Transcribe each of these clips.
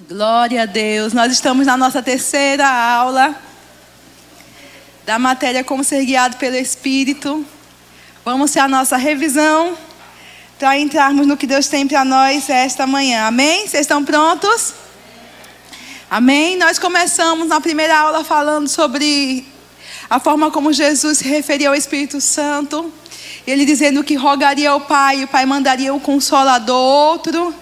Glória a Deus. Nós estamos na nossa terceira aula da matéria Como Ser Guiado pelo Espírito. Vamos ter a nossa revisão para entrarmos no que Deus tem para nós esta manhã. Amém? Vocês estão prontos? Amém? Nós começamos na primeira aula falando sobre a forma como Jesus se referia ao Espírito Santo. Ele dizendo que rogaria ao Pai, o Pai mandaria o Consolador, outro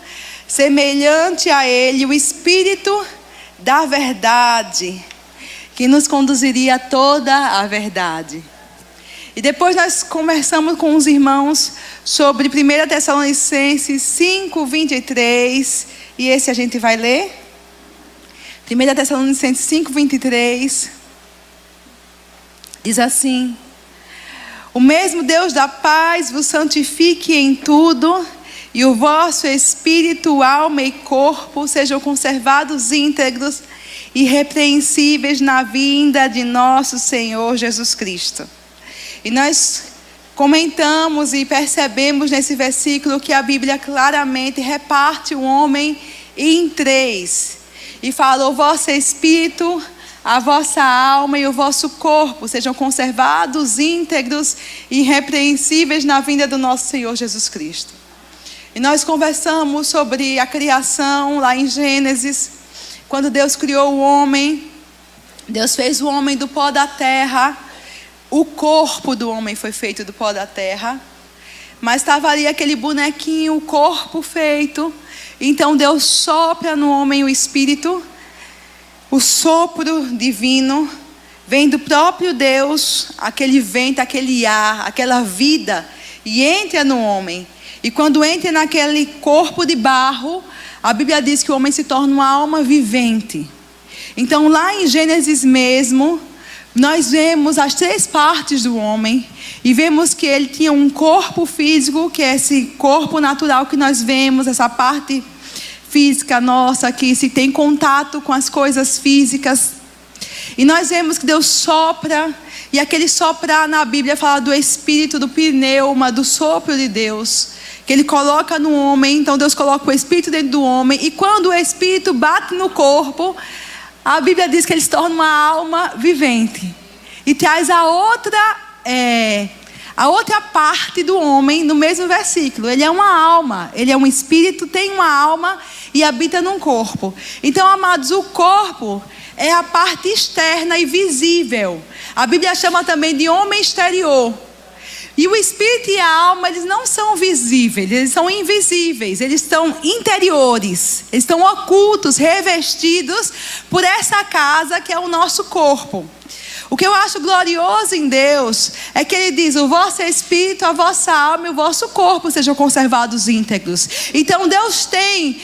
semelhante a Ele, o Espírito da verdade, que nos conduziria a toda a verdade. E depois nós conversamos com os irmãos sobre 1 Tessalonicenses 5:23, e esse a gente vai ler. 1 Tessalonicenses 5:23 diz assim: o mesmo Deus da paz vos santifique em tudo, e o vosso espírito, alma e corpo sejam conservados íntegros e irrepreensíveis na vinda de nosso Senhor Jesus Cristo. E nós comentamos e percebemos nesse versículo que a Bíblia claramente reparte o homem em três. E fala: o vosso espírito, a vossa alma e o vosso corpo sejam conservados íntegros e irrepreensíveis na vinda do nosso Senhor Jesus Cristo. E nós conversamos sobre a criação lá em Gênesis. Quando Deus criou o homem, Deus fez o homem do pó da terra. O corpo do homem foi feito do pó da terra, mas estava ali aquele bonequinho, o corpo feito. Então Deus sopra no homem o espírito. O sopro divino vem do próprio Deus, aquele vento, aquele ar, aquela vida, e entra no homem. E quando entra naquele corpo de barro, a Bíblia diz que o homem se torna uma alma vivente. Então lá em Gênesis mesmo, nós vemos as três partes do homem. E vemos que ele tinha um corpo físico, que é esse corpo natural que nós vemos, essa parte física nossa, que se tem contato com as coisas físicas. E nós vemos que Deus sopra, e aquele soprar na Bíblia fala do espírito, do pneuma, do sopro de Deus, que Ele coloca no homem. Então Deus coloca o espírito dentro do homem, e quando o espírito bate no corpo, a Bíblia diz que ele se torna uma alma vivente. E traz a outra parte do homem no mesmo versículo. Ele é uma alma, ele é um espírito, tem uma alma e habita num corpo. Então, amados, o corpo é a parte externa e visível. A Bíblia chama também de homem exterior. E o espírito e a alma, eles não são visíveis, eles são invisíveis, eles estão interiores, eles estão ocultos, revestidos por essa casa que é o nosso corpo. O que eu acho glorioso em Deus é que Ele diz: o vosso espírito, a vossa alma e o vosso corpo sejam conservados íntegros. Então Deus tem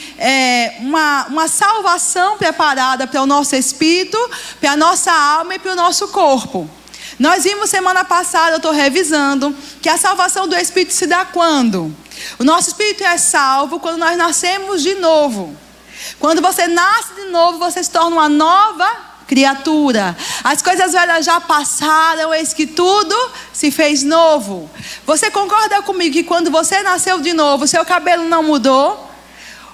uma salvação preparada para o nosso espírito, para a nossa alma e para o nosso corpo. Nós vimos semana passada, eu estou revisando, que a salvação do Espírito se dá quando? O nosso Espírito é salvo quando nós nascemos de novo. Quando você nasce de novo, você se torna uma nova criatura. As coisas velhas já passaram, eis que tudo se fez novo. Você concorda comigo que quando você nasceu de novo, o seu cabelo não mudou?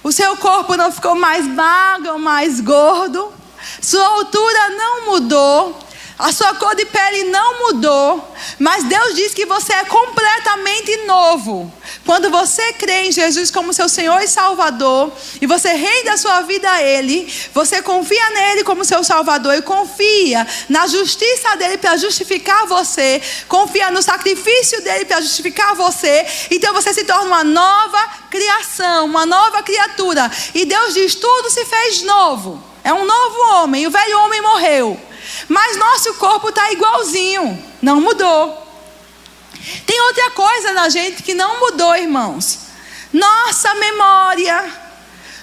O seu corpo não ficou mais magro, mais gordo? Sua altura não mudou? A sua cor de pele não mudou, mas Deus diz que você é completamente novo. Quando você crê em Jesus como seu Senhor e Salvador, e você rende a sua vida a Ele, você confia nele como seu Salvador e confia na justiça dele para justificar você, confia no sacrifício dele para justificar você, então você se torna uma nova criação, uma nova criatura. E Deus diz: tudo se fez novo. É um novo homem, o velho homem morreu. Mas nosso corpo está igualzinho, não mudou. Tem outra coisa na gente que não mudou, irmãos. Nossa memória,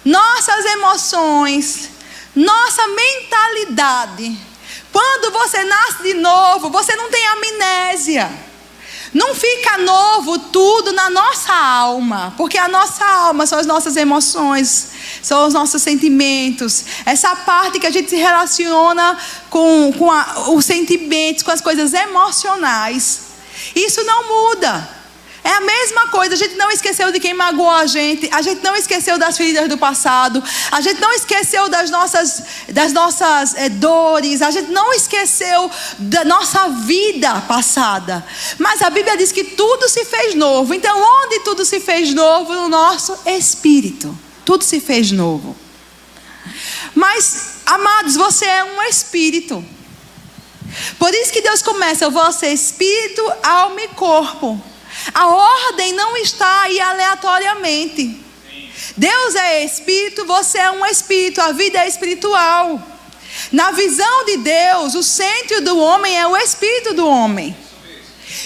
nossas emoções, nossa mentalidade. Quando você nasce de novo, você não tem amnésia. Não fica novo tudo na nossa alma, porque a nossa alma são as nossas emoções, são os nossos sentimentos, essa parte que a gente se relaciona com os sentimentos, com as coisas emocionais. Isso não muda. É a mesma coisa, a gente não esqueceu de quem magoou a gente não esqueceu das feridas do passado, a gente não esqueceu das nossas dores, a gente não esqueceu da nossa vida passada. Mas a Bíblia diz que tudo se fez novo. Então, onde tudo se fez novo? No nosso espírito. Tudo se fez novo. Mas, amados, você é um espírito. Por isso que Deus começa: você espírito, alma e corpo. A ordem não está aí aleatoriamente. Deus é espírito, você é um espírito, a vida é espiritual. Na visão de Deus, o centro do homem é o espírito do homem.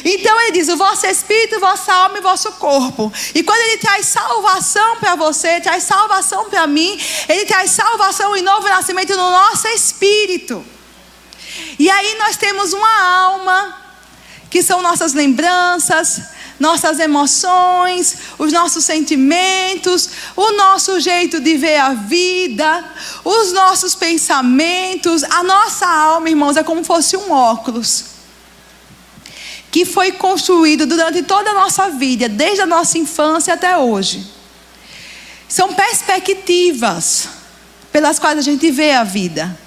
Então ele diz: o vosso espírito, vossa alma e vosso corpo. E quando ele traz salvação para você, traz salvação para mim, ele traz salvação e novo nascimento no nosso espírito. E aí nós temos uma alma, que são nossas lembranças, nossas emoções, os nossos sentimentos, o nosso jeito de ver a vida, os nossos pensamentos. A nossa alma, irmãos, é como se fosse um óculos que foi construído durante toda a nossa vida, desde a nossa infância até hoje. São perspectivas pelas quais a gente vê a vida.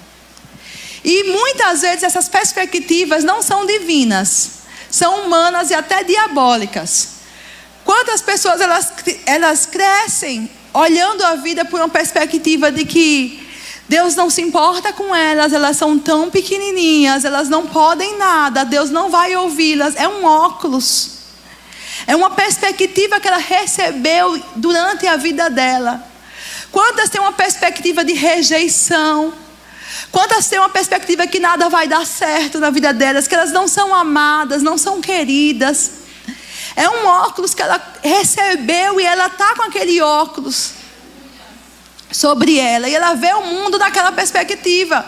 E muitas vezes essas perspectivas não são divinas, são humanas e até diabólicas. Quantas pessoas elas crescem olhando a vida por uma perspectiva de que Deus não se importa com elas, elas são tão pequenininhas, elas não podem nada, Deus não vai ouvi-las. É um óculos, é uma perspectiva que ela recebeu durante a vida dela. Quantas têm uma perspectiva de rejeição? Quantas têm uma perspectiva que nada vai dar certo na vida delas, que elas não são amadas, não são queridas? É um óculos que ela recebeu e ela está com aquele óculos sobre ela, e ela vê o mundo naquela perspectiva.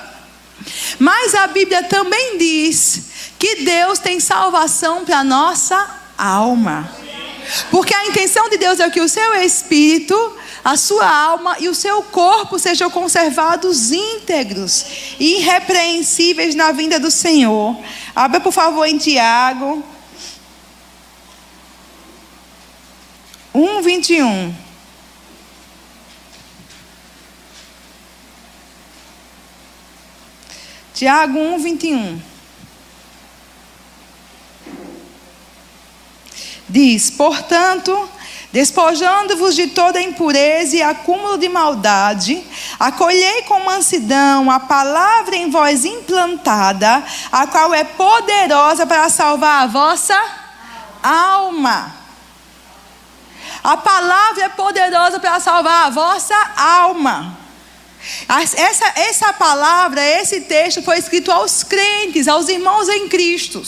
Mas a Bíblia também diz que Deus tem salvação para a nossa alma, porque a intenção de Deus é que o seu espírito, a sua alma e o seu corpo sejam conservados íntegros e irrepreensíveis na vinda do Senhor. Abra por favor em Tiago 1:21. Tiago 1:21. Diz: portanto, despojando-vos de toda impureza e acúmulo de maldade, acolhei com mansidão a palavra em vós implantada, a qual é poderosa para salvar a vossa alma. A palavra é poderosa para salvar a vossa alma. Essa palavra, esse texto foi escrito aos crentes, aos irmãos em Cristo.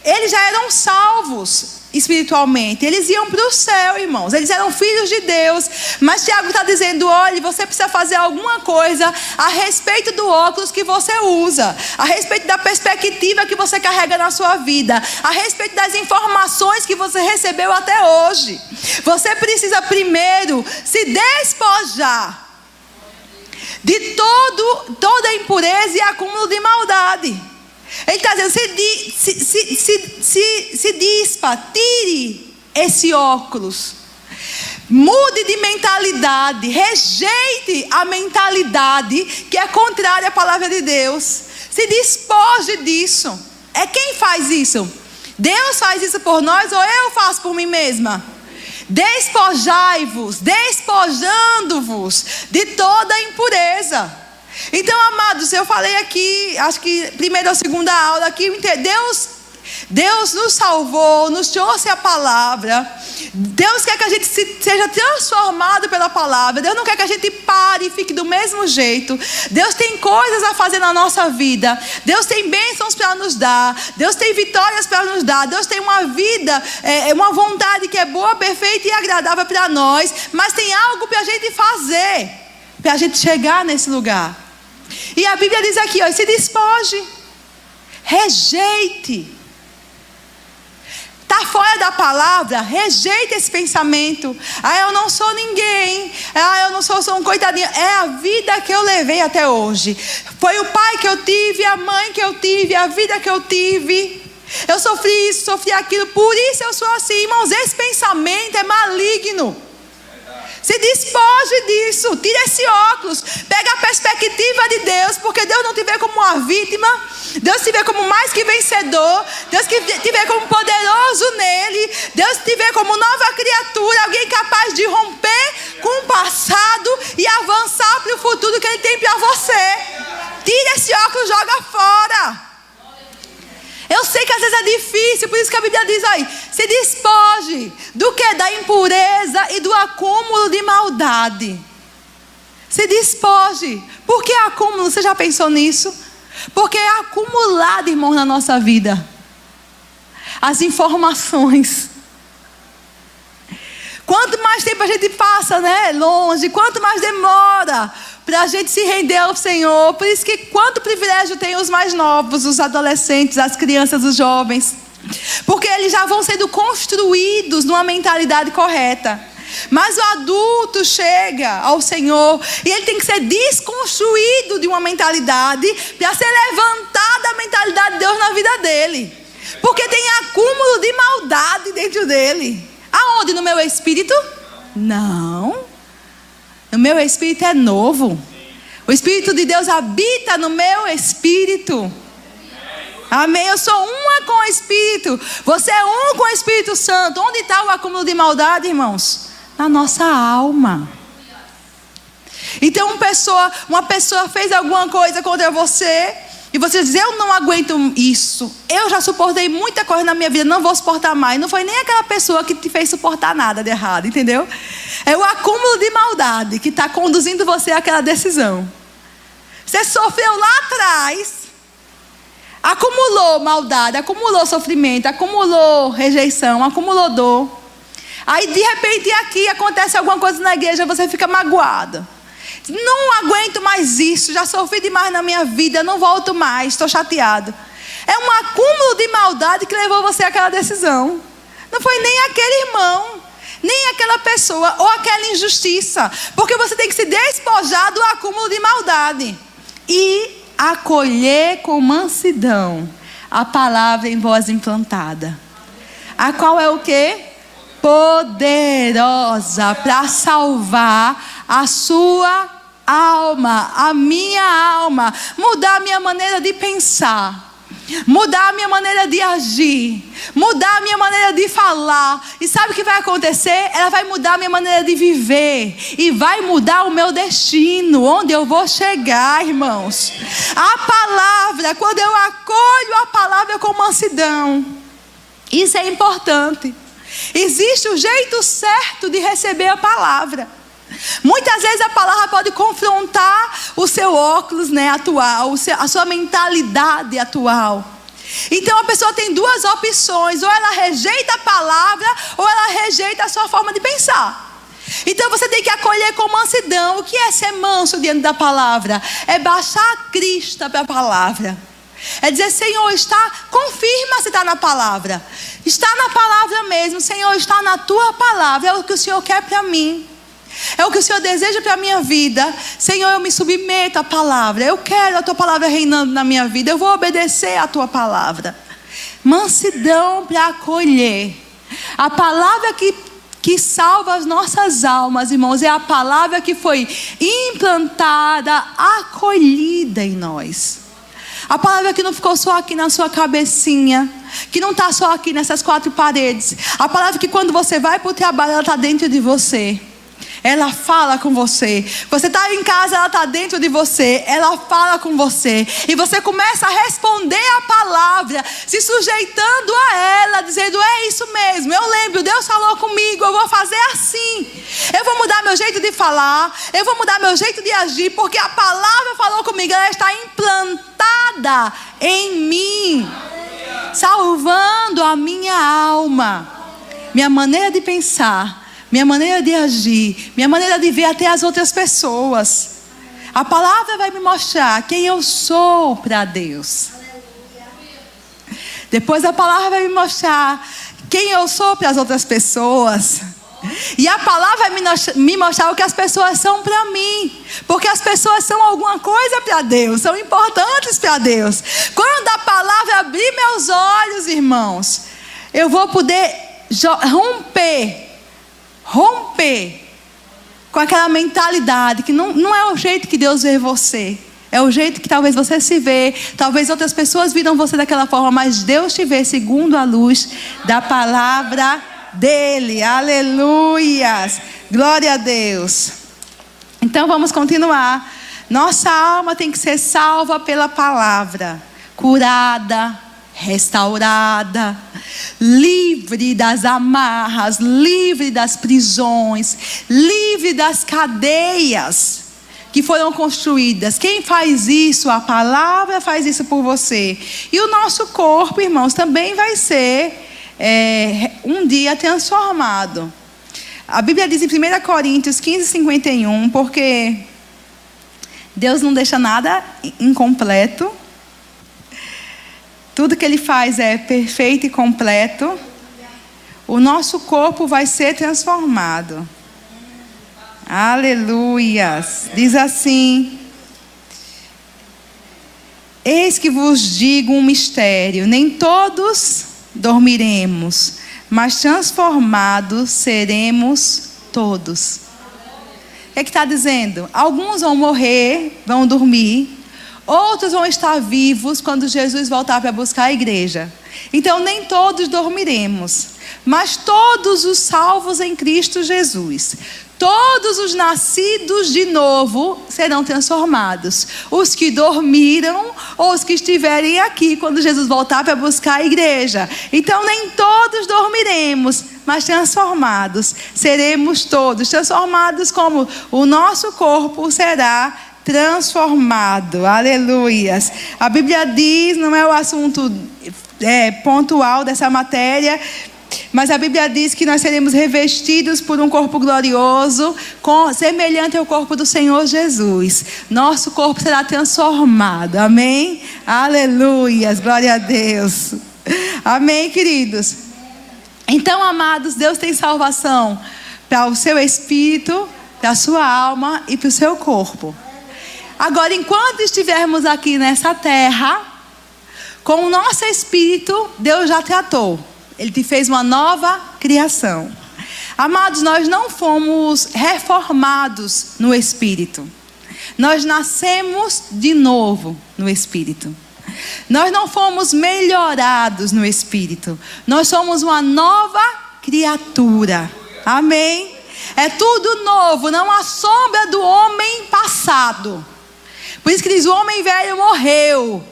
Eles já eram salvos espiritualmente, eles iam para o céu, irmãos, eles eram filhos de Deus. Mas Tiago está dizendo: olha, você precisa fazer alguma coisa a respeito do óculos que você usa, a respeito da perspectiva que você carrega na sua vida, a respeito das informações que você recebeu até hoje. Você precisa primeiro se despojar de toda impureza e acúmulo de maldade. Ele está dizendo: se dispa, tire esse óculos, mude de mentalidade, rejeite a mentalidade que é contrária à palavra de Deus, se despoje disso. É quem faz isso? Deus faz isso por nós ou eu faço por mim mesma? Despojai-vos, despojando-vos de toda impureza. Então, amados, eu falei aqui, acho que primeira ou segunda aula aqui, Deus nos salvou, nos trouxe a palavra. Deus quer que a gente seja transformado pela palavra. Deus não quer que a gente pare e fique do mesmo jeito. Deus tem coisas a fazer na nossa vida. Deus tem bênçãos para nos dar. Deus tem vitórias para nos dar. Deus tem uma vida, uma vontade que é boa, perfeita e agradável para nós. Mas tem algo para a gente fazer, para a gente chegar nesse lugar. E a Bíblia diz aqui, ó: se despoje, rejeite. Está fora da palavra, rejeita esse pensamento. Eu não sou ninguém. Eu não sou um coitadinho. É a vida que eu levei até hoje. Foi o pai que eu tive, a mãe que eu tive, a vida que eu tive. Eu sofri isso, sofri aquilo, por isso eu sou assim. Irmãos, esse pensamento é maligno. Se despoje disso, tira esse óculos, pega a perspectiva de Deus, porque Deus não te vê como uma vítima, Deus te vê como mais que vencedor, Deus te vê como poderoso nele, Deus te vê como nova criatura, alguém capaz de romper com o passado e avançar para o futuro que Ele tem para você. Tira esse óculos, joga fora. Eu sei que às vezes é difícil, por isso que a Bíblia diz aí, se despoje do que? Da impureza e do acúmulo de maldade. Se despoje. Por que acúmulo? Você já pensou nisso? Porque é acumulado, irmão, na nossa vida. As informações. Quanto mais tempo a gente passa, né, longe, quanto mais demora para a gente se render ao Senhor. Por isso que quanto privilégio tem os mais novos, os adolescentes, as crianças, os jovens. Porque eles já vão sendo construídos numa mentalidade correta. Mas o adulto chega ao Senhor e ele tem que ser desconstruído de uma mentalidade para ser levantada a mentalidade de Deus na vida dele. Porque tem acúmulo de maldade dentro dele. Aonde? No meu espírito? Não. O meu espírito é novo. O Espírito de Deus habita no meu espírito. Amém? Eu sou uma com o Espírito. Você é um com o Espírito Santo. Onde está o acúmulo de maldade, irmãos? Na nossa alma. Então uma pessoa fez alguma coisa contra você e você diz, eu não aguento isso. Eu já suportei muita coisa na minha vida, não vou suportar mais. Não foi nem aquela pessoa que te fez suportar nada de errado, entendeu? É o acúmulo de maldade que está conduzindo você àquela decisão. Você sofreu lá atrás, acumulou maldade, acumulou sofrimento, acumulou rejeição, acumulou dor. Aí de repente aqui acontece alguma coisa na igreja, você fica magoado. Não aguento mais isso, já sofri demais na minha vida, não volto mais, estou chateado. É um acúmulo de maldade que levou você àquela decisão. Não foi nem aquele irmão, nem aquela pessoa ou aquela injustiça. Porque você tem que se despojar do acúmulo de maldade e acolher com mansidão a palavra em voz implantada. A qual é o quê? Poderosa para salvar a sua alma, a minha alma, mudar a minha maneira de pensar, mudar a minha maneira de agir, mudar a minha maneira de falar. E sabe o que vai acontecer? Ela vai mudar a minha maneira de viver e vai mudar o meu destino, onde eu vou chegar, irmãos. A palavra, quando eu acolho a palavra com mansidão, isso é importante. Existe o jeito certo de receber a palavra. Muitas vezes a palavra pode confrontar o seu óculos, né, atual, a sua mentalidade atual. Então a pessoa tem duas opções: ou ela rejeita a palavra, ou ela rejeita a sua forma de pensar. Então você tem que acolher com mansidão. O que é ser manso diante da palavra? É baixar a crista para a palavra. É dizer, Senhor, confirma se está na palavra. Está na palavra mesmo, Senhor, está na tua palavra. É o que o Senhor quer para mim. É o que o Senhor deseja para a minha vida. Senhor, eu me submeto à palavra. Eu quero a tua palavra reinando na minha vida. Eu vou obedecer à tua palavra. Mansidão para acolher. A palavra que salva as nossas almas, irmãos, é a palavra que foi implantada, acolhida em nós. A palavra que não ficou só aqui na sua cabecinha, que não está só aqui nessas quatro paredes. A palavra que quando você vai para o trabalho, ela está dentro de você. Ela fala com você. Você está em casa, ela está dentro de você. Ela fala com você. E você começa a responder a palavra, se sujeitando a ela, dizendo, é isso mesmo, eu lembro, Deus falou comigo, eu vou fazer assim. Eu vou mudar meu jeito de falar, eu vou mudar meu jeito de agir, porque a palavra falou comigo, ela está implantada em mim, salvando a minha alma, minha maneira de pensar, minha maneira de agir, minha maneira de ver até as outras pessoas. A palavra vai me mostrar quem eu sou para Deus. Depois a palavra vai me mostrar quem eu sou para as outras pessoas. E a palavra vai me mostrar o que as pessoas são para mim. Porque as pessoas são alguma coisa para Deus, são importantes para Deus. Quando a palavra abrir meus olhos, irmãos, eu vou poder romper com aquela mentalidade que não é o jeito que Deus vê você. É o jeito que talvez você se vê. Talvez outras pessoas viram você daquela forma, mas Deus te vê segundo a luz da palavra dele. Aleluias, glória a Deus. Então vamos continuar. Nossa alma tem que ser salva pela palavra, curada, restaurada, livre das amarras, livre das prisões, livre das cadeias que foram construídas. Quem faz isso? A palavra faz isso por você. E o nosso corpo, irmãos, também vai ser um dia transformado. A Bíblia diz em 1 Coríntios 15:51, porque Deus não deixa nada incompleto. Tudo que Ele faz é perfeito e completo. O nosso corpo vai ser transformado. Aleluias. Diz assim: eis que vos digo um mistério, nem todos dormiremos, mas transformados seremos todos. O que está dizendo? Alguns vão morrer, vão dormir, outros vão estar vivos quando Jesus voltar para buscar a igreja. Então nem todos dormiremos, mas todos os salvos em Cristo Jesus, todos os nascidos de novo serão transformados. Os que dormiram ou os que estiverem aqui quando Jesus voltar para buscar a igreja. Então nem todos dormiremos, mas transformados seremos todos. Transformados como o nosso corpo será transformado. Aleluias. A Bíblia diz, não é o assunto pontual dessa matéria, mas a Bíblia diz que nós seremos revestidos por um corpo glorioso, semelhante ao corpo do Senhor Jesus. Nosso corpo será transformado. Amém? Aleluias, glória a Deus. Amém, queridos? Então, amados, Deus tem salvação para o seu espírito, para a sua alma e para o seu corpo. Agora, enquanto estivermos aqui nessa terra, com o nosso espírito, Deus já tratou. Ele te fez uma nova criação. Amados, nós não fomos reformados no Espírito. Nós nascemos de novo no Espírito. Nós não fomos melhorados no Espírito. Nós somos uma nova criatura. Amém? É tudo novo, não há sombra do homem passado. Por isso que diz, o homem velho morreu.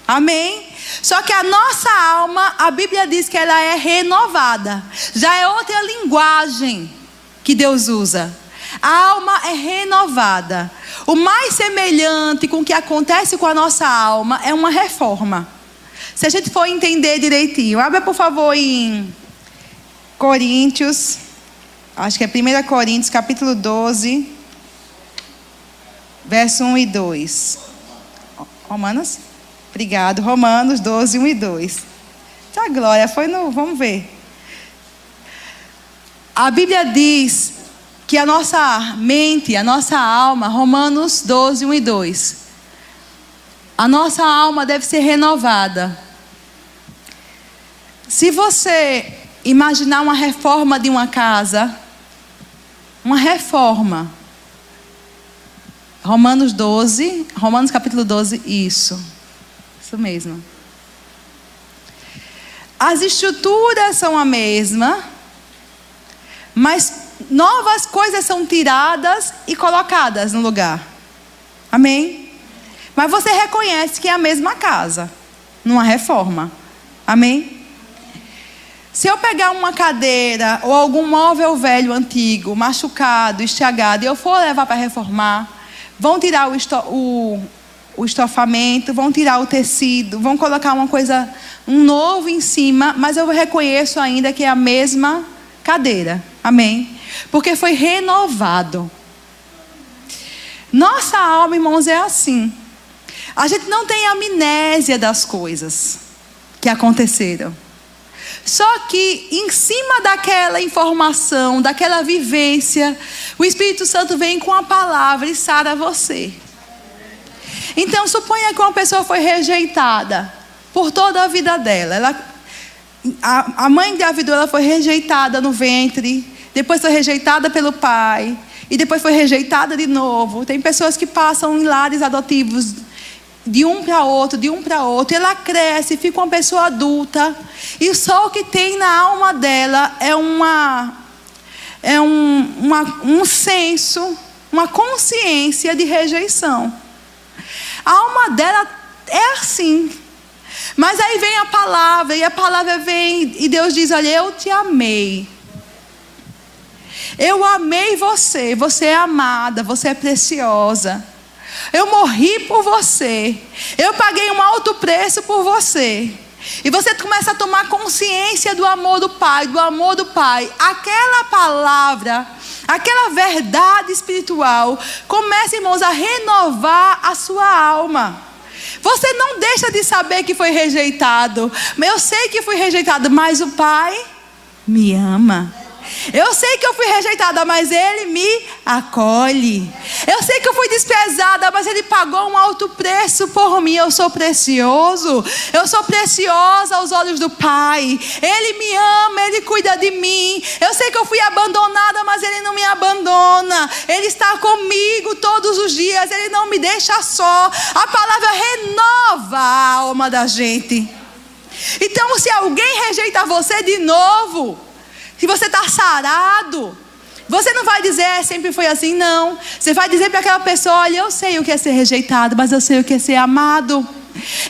Amém? Só que a nossa alma, a Bíblia diz que ela é renovada. Já é outra linguagem que Deus usa. A alma é renovada. O mais semelhante com o que acontece com a nossa alma é uma reforma. Se a gente for entender direitinho, abra por favor em Coríntios, acho que é 1 Coríntios capítulo 12, verso 1 e 2. Romanos? Obrigado. Romanos 12, 1 e 2. Tá, glória, vamos ver. A Bíblia diz que a nossa mente, a nossa alma, Romanos 12, 1 e 2. A nossa alma deve ser renovada. Se você imaginar uma reforma de uma casa, uma reforma. Romanos capítulo 12, isso mesmo. As estruturas são a mesma, mas novas coisas são tiradas e colocadas no lugar. Amém? Mas você reconhece que é a mesma casa, numa reforma. Amém? Se eu pegar uma cadeira ou algum móvel velho, antigo, machucado, estragado, e eu for levar para reformar, vão tirar o estofamento, vão tirar o tecido, vão colocar um novo em cima, mas eu reconheço ainda que é a mesma cadeira. Amém? Porque foi renovado. Nossa alma, irmãos, é assim. A gente não tem amnésia das coisas que aconteceram. Só que em cima daquela informação, daquela vivência, o Espírito Santo vem com a palavra e sara você. Então suponha que uma pessoa foi rejeitada por toda a vida dela. A mãe engravidou, ela foi rejeitada no ventre, depois foi rejeitada pelo pai, e depois foi rejeitada de novo. Tem pessoas que passam em lares adotivos de um para outro, e ela cresce, fica uma pessoa adulta, e só o que tem na alma dela é um senso, uma consciência de rejeição. A alma dela é assim. Mas aí vem a palavra, e a palavra vem, e Deus diz: olha, eu te amei. Eu amei você, você é amada, você é preciosa. Eu morri por você. Eu paguei um alto preço por você. E você começa a tomar consciência do amor do Pai, do amor do Pai. Aquela palavra, aquela verdade espiritual começa, irmãos, a renovar a sua alma. Você não deixa de saber que foi rejeitado. Eu sei que fui rejeitado, mas o Pai me ama. Eu sei que eu fui rejeitada, mas Ele me acolhe. Eu sei que eu fui desprezada, mas Ele pagou um alto preço por mim. Eu sou precioso. Eu sou preciosa aos olhos do Pai. Ele me ama, Ele cuida de mim. Eu sei que eu fui abandonada, mas Ele não me abandona. Ele está comigo todos os dias. Ele não me deixa só. A palavra renova a alma da gente. Então, se alguém rejeita você de novo, se você está sarado, você não vai dizer, sempre foi assim, não. Você vai dizer para aquela pessoa: olha, eu sei o que é ser rejeitado, mas eu sei o que é ser amado.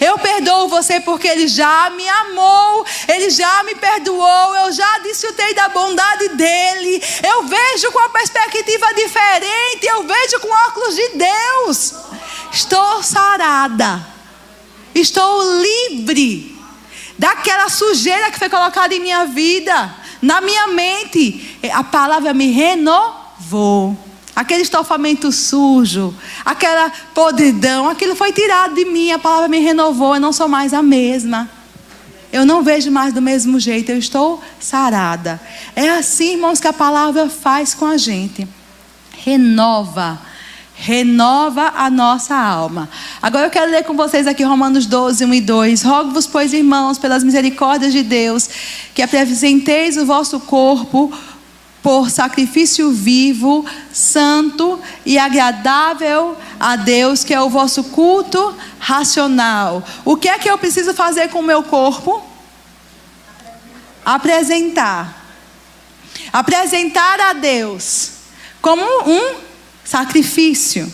Eu perdoo você porque Ele já me amou, Ele já me perdoou, eu já desfrutei da bondade dEle. Eu vejo com uma perspectiva diferente, eu vejo com óculos de Deus. Estou sarada, estou livre daquela sujeira que foi colocada em minha vida. Na minha mente, a palavra me renovou. Aquele estofamento sujo, aquela podridão, aquilo foi tirado de mim. A palavra me renovou, eu não sou mais a mesma. Eu não vejo mais do mesmo jeito, eu estou sarada. É assim, irmãos, que a palavra faz com a gente. Renova a nossa alma. Agora eu quero ler com vocês aqui Romanos 12, 1 e 2. Rogo-vos, pois, irmãos, pelas misericórdias de Deus, que apresenteis o vosso corpo por sacrifício vivo, santo e agradável a Deus, que é o vosso culto racional. O que é que eu preciso fazer com o meu corpo? Apresentar a Deus como um sacrifício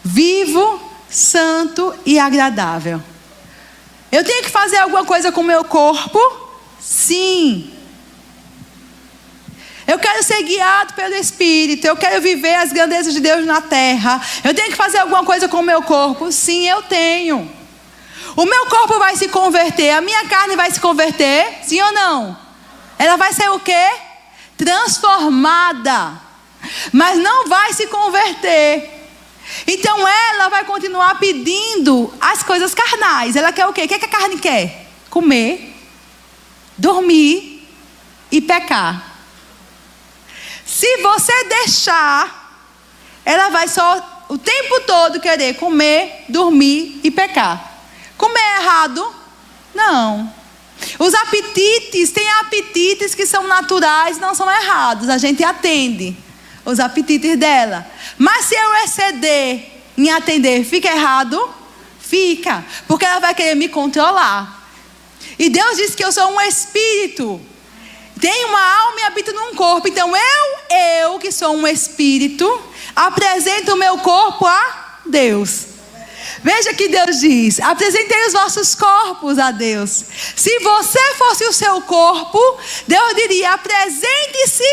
vivo, santo e agradável. Eu tenho que fazer alguma coisa com o meu corpo? Sim. Eu quero ser guiado pelo Espírito. Eu quero viver as grandezas de Deus na terra. Eu tenho que fazer alguma coisa com o meu corpo? Sim, eu tenho. O meu corpo vai se converter. A minha carne vai se converter? Sim ou não? Ela vai ser o quê? Transformada. Mas não vai se converter. Então ela vai continuar pedindo as coisas carnais. Ela quer o quê? O que é que a carne quer? Comer, dormir e pecar. Se você deixar, ela vai só o tempo todo querer comer, dormir e pecar. Comer é errado? Não. Os apetites, tem apetites que são naturais, não são errados. A gente atende os apetites dela. Mas se eu exceder em atender, fica errado? Fica. Porque ela vai querer me controlar. E Deus disse que eu sou um espírito. Tenho uma alma e habito num corpo. Então eu que sou um espírito, apresento o meu corpo a Deus. Veja que Deus diz: apresentei os vossos corpos a Deus. Se você fosse o seu corpo, Deus diria: apresente-se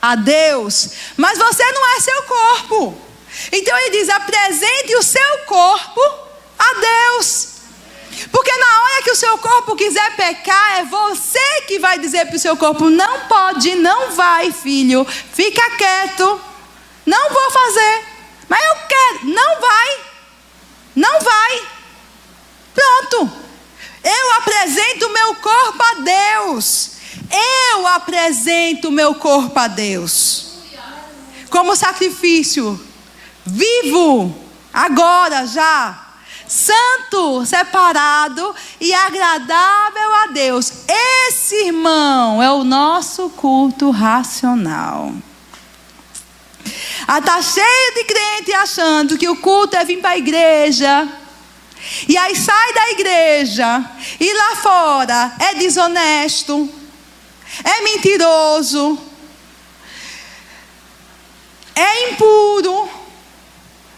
a Deus. Mas você não é seu corpo. Então Ele diz: apresente o seu corpo a Deus. Porque na hora que o seu corpo quiser pecar, é você que vai dizer para o seu corpo: não pode, não vai, filho, fica quieto, não vou fazer, mas eu quero, não vai, pronto. Eu apresento o meu corpo a Deus. eu apresento o meu corpo a Deus como sacrifício vivo, agora já, santo, separado e agradável a Deus. Esse, irmão, é o nosso culto racional. Está cheio de crente achando que o culto é vir para a igreja, e aí sai da igreja e lá fora é desonesto, é mentiroso, é impuro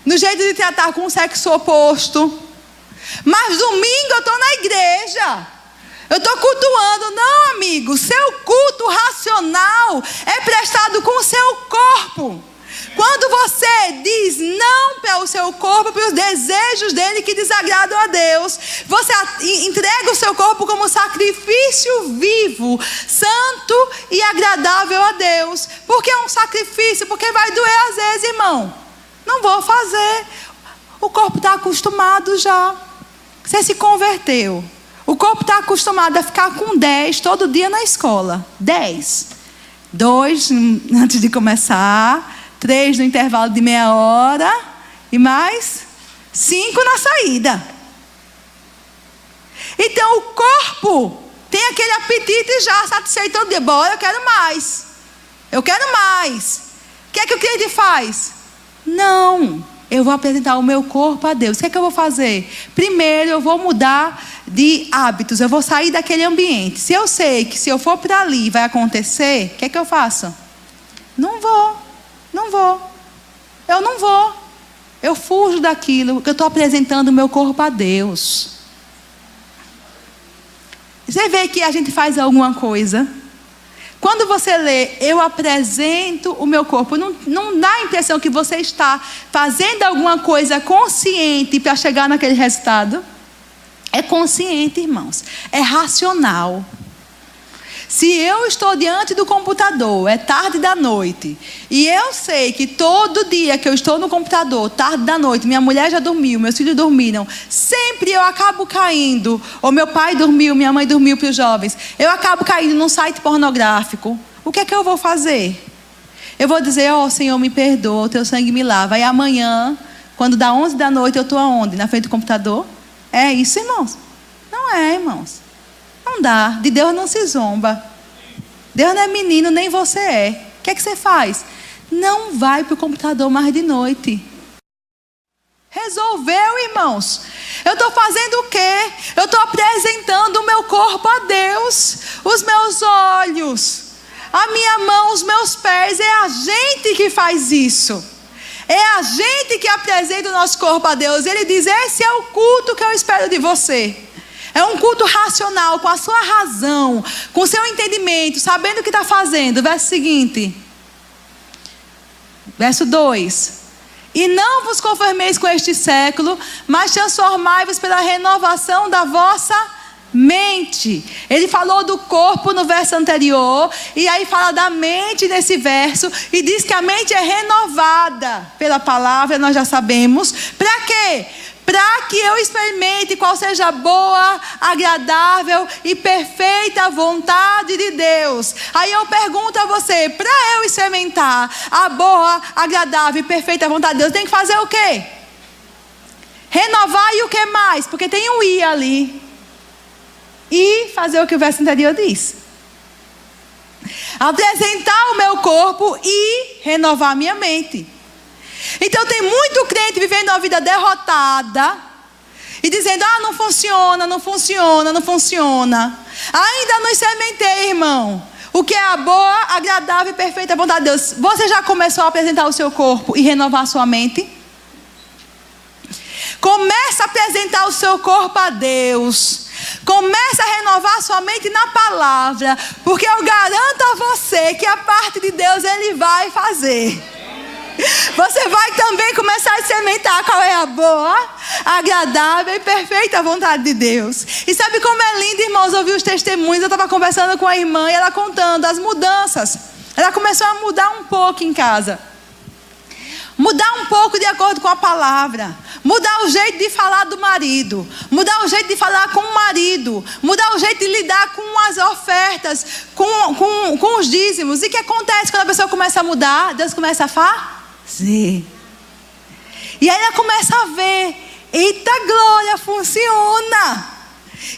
no jeito de tratar com o sexo oposto. Mas domingo eu estou na igreja, eu estou cultuando. Não, amigo, seu culto racional é prestado com o seu corpo. Quando você diz não para o seu corpo, para os desejos dele que desagradam a Deus, você entrega o seu corpo como sacrifício vivo, santo e agradável a Deus. Por que é um sacrifício? Porque vai doer às vezes, irmão. Não vou fazer. O corpo está acostumado já. Você se converteu. O corpo está acostumado a ficar com 10 todo dia na escola. 10. 2 antes de começar. 3 no intervalo de meia hora. E mais 5 na saída. Então o corpo tem aquele apetite já satisfeito todo dia. Bora, eu quero mais. Eu quero mais. O que é que o cliente faz? Não, eu vou apresentar o meu corpo a Deus. O que é que eu vou fazer? Primeiro eu vou mudar de hábitos. Eu vou sair daquele ambiente. Se eu sei que se eu for para ali vai acontecer, o que é que eu faço? Não vou. Eu não vou. Eu fujo daquilo, porque eu estou apresentando o meu corpo a Deus. Você vê que a gente faz alguma coisa. Quando você lê, eu apresento o meu corpo, não dá a impressão que você está fazendo alguma coisa consciente para chegar naquele resultado? É consciente, irmãos. É racional. Se eu estou diante do computador, é tarde da noite, e eu sei que todo dia que eu estou no computador, tarde da noite, minha mulher já dormiu, meus filhos dormiram, sempre eu acabo caindo, ou meu pai dormiu, minha mãe dormiu para os jovens, eu acabo caindo num site pornográfico. O que é que eu vou fazer? Eu vou dizer, Senhor, me perdoa, o teu sangue me lava. E amanhã, quando dá 11 da noite, eu estou aonde? Na frente do computador? É isso, irmãos? Não é, irmãos. Não dá, de Deus não se zomba. Deus não é menino, nem você é. O que é que você faz? Não vai para o computador mais de noite. Resolveu, irmãos. Eu estou fazendo o quê? Eu estou apresentando o meu corpo a Deus. Os meus olhos, a minha mão, os meus pés. É a gente que faz isso. É a gente que apresenta o nosso corpo a Deus. Ele diz, esse é o culto que eu espero de você. É um culto racional, com a sua razão, com o seu entendimento, sabendo o que está fazendo. Verso seguinte. Verso 2. E não vos conformeis com este século, mas transformai-vos pela renovação da vossa mente. Ele falou do corpo no verso anterior, e aí fala da mente nesse verso, e diz que a mente é renovada pela palavra, nós já sabemos. Para quê? Para que eu experimente qual seja a boa, agradável e perfeita vontade de Deus. Aí eu pergunto a você, para eu experimentar a boa, agradável e perfeita vontade de Deus, tem que fazer o quê? Renovar e o que mais? Porque tem um I ali. E fazer o que o verso anterior diz. Apresentar o meu corpo e renovar a minha mente. Então tem muito crente vivendo uma vida derrotada e dizendo, não funciona. Ainda não experimentei, irmão, o que é a boa, agradável e perfeita vontade de Deus. Você já começou a apresentar o seu corpo e renovar a sua mente? Começa a apresentar o seu corpo a Deus. Começa a renovar a sua mente na palavra, porque eu garanto a você que a parte de Deus Ele vai fazer. Você vai também começar a experimentar qual é a boa, agradável e perfeita vontade de Deus. E sabe como é lindo, irmãos, ouvir os testemunhos. Eu estava conversando com a irmã e ela contando as mudanças. Ela começou a mudar um pouco em casa. Mudar um pouco de acordo com a palavra. Mudar o jeito de falar do marido. Mudar o jeito de falar com o marido. Mudar o jeito de lidar com as ofertas, com os dízimos. E o que acontece quando a pessoa começa a mudar? Deus começa a fazer. E aí ela começa a ver. Eita glória, funciona.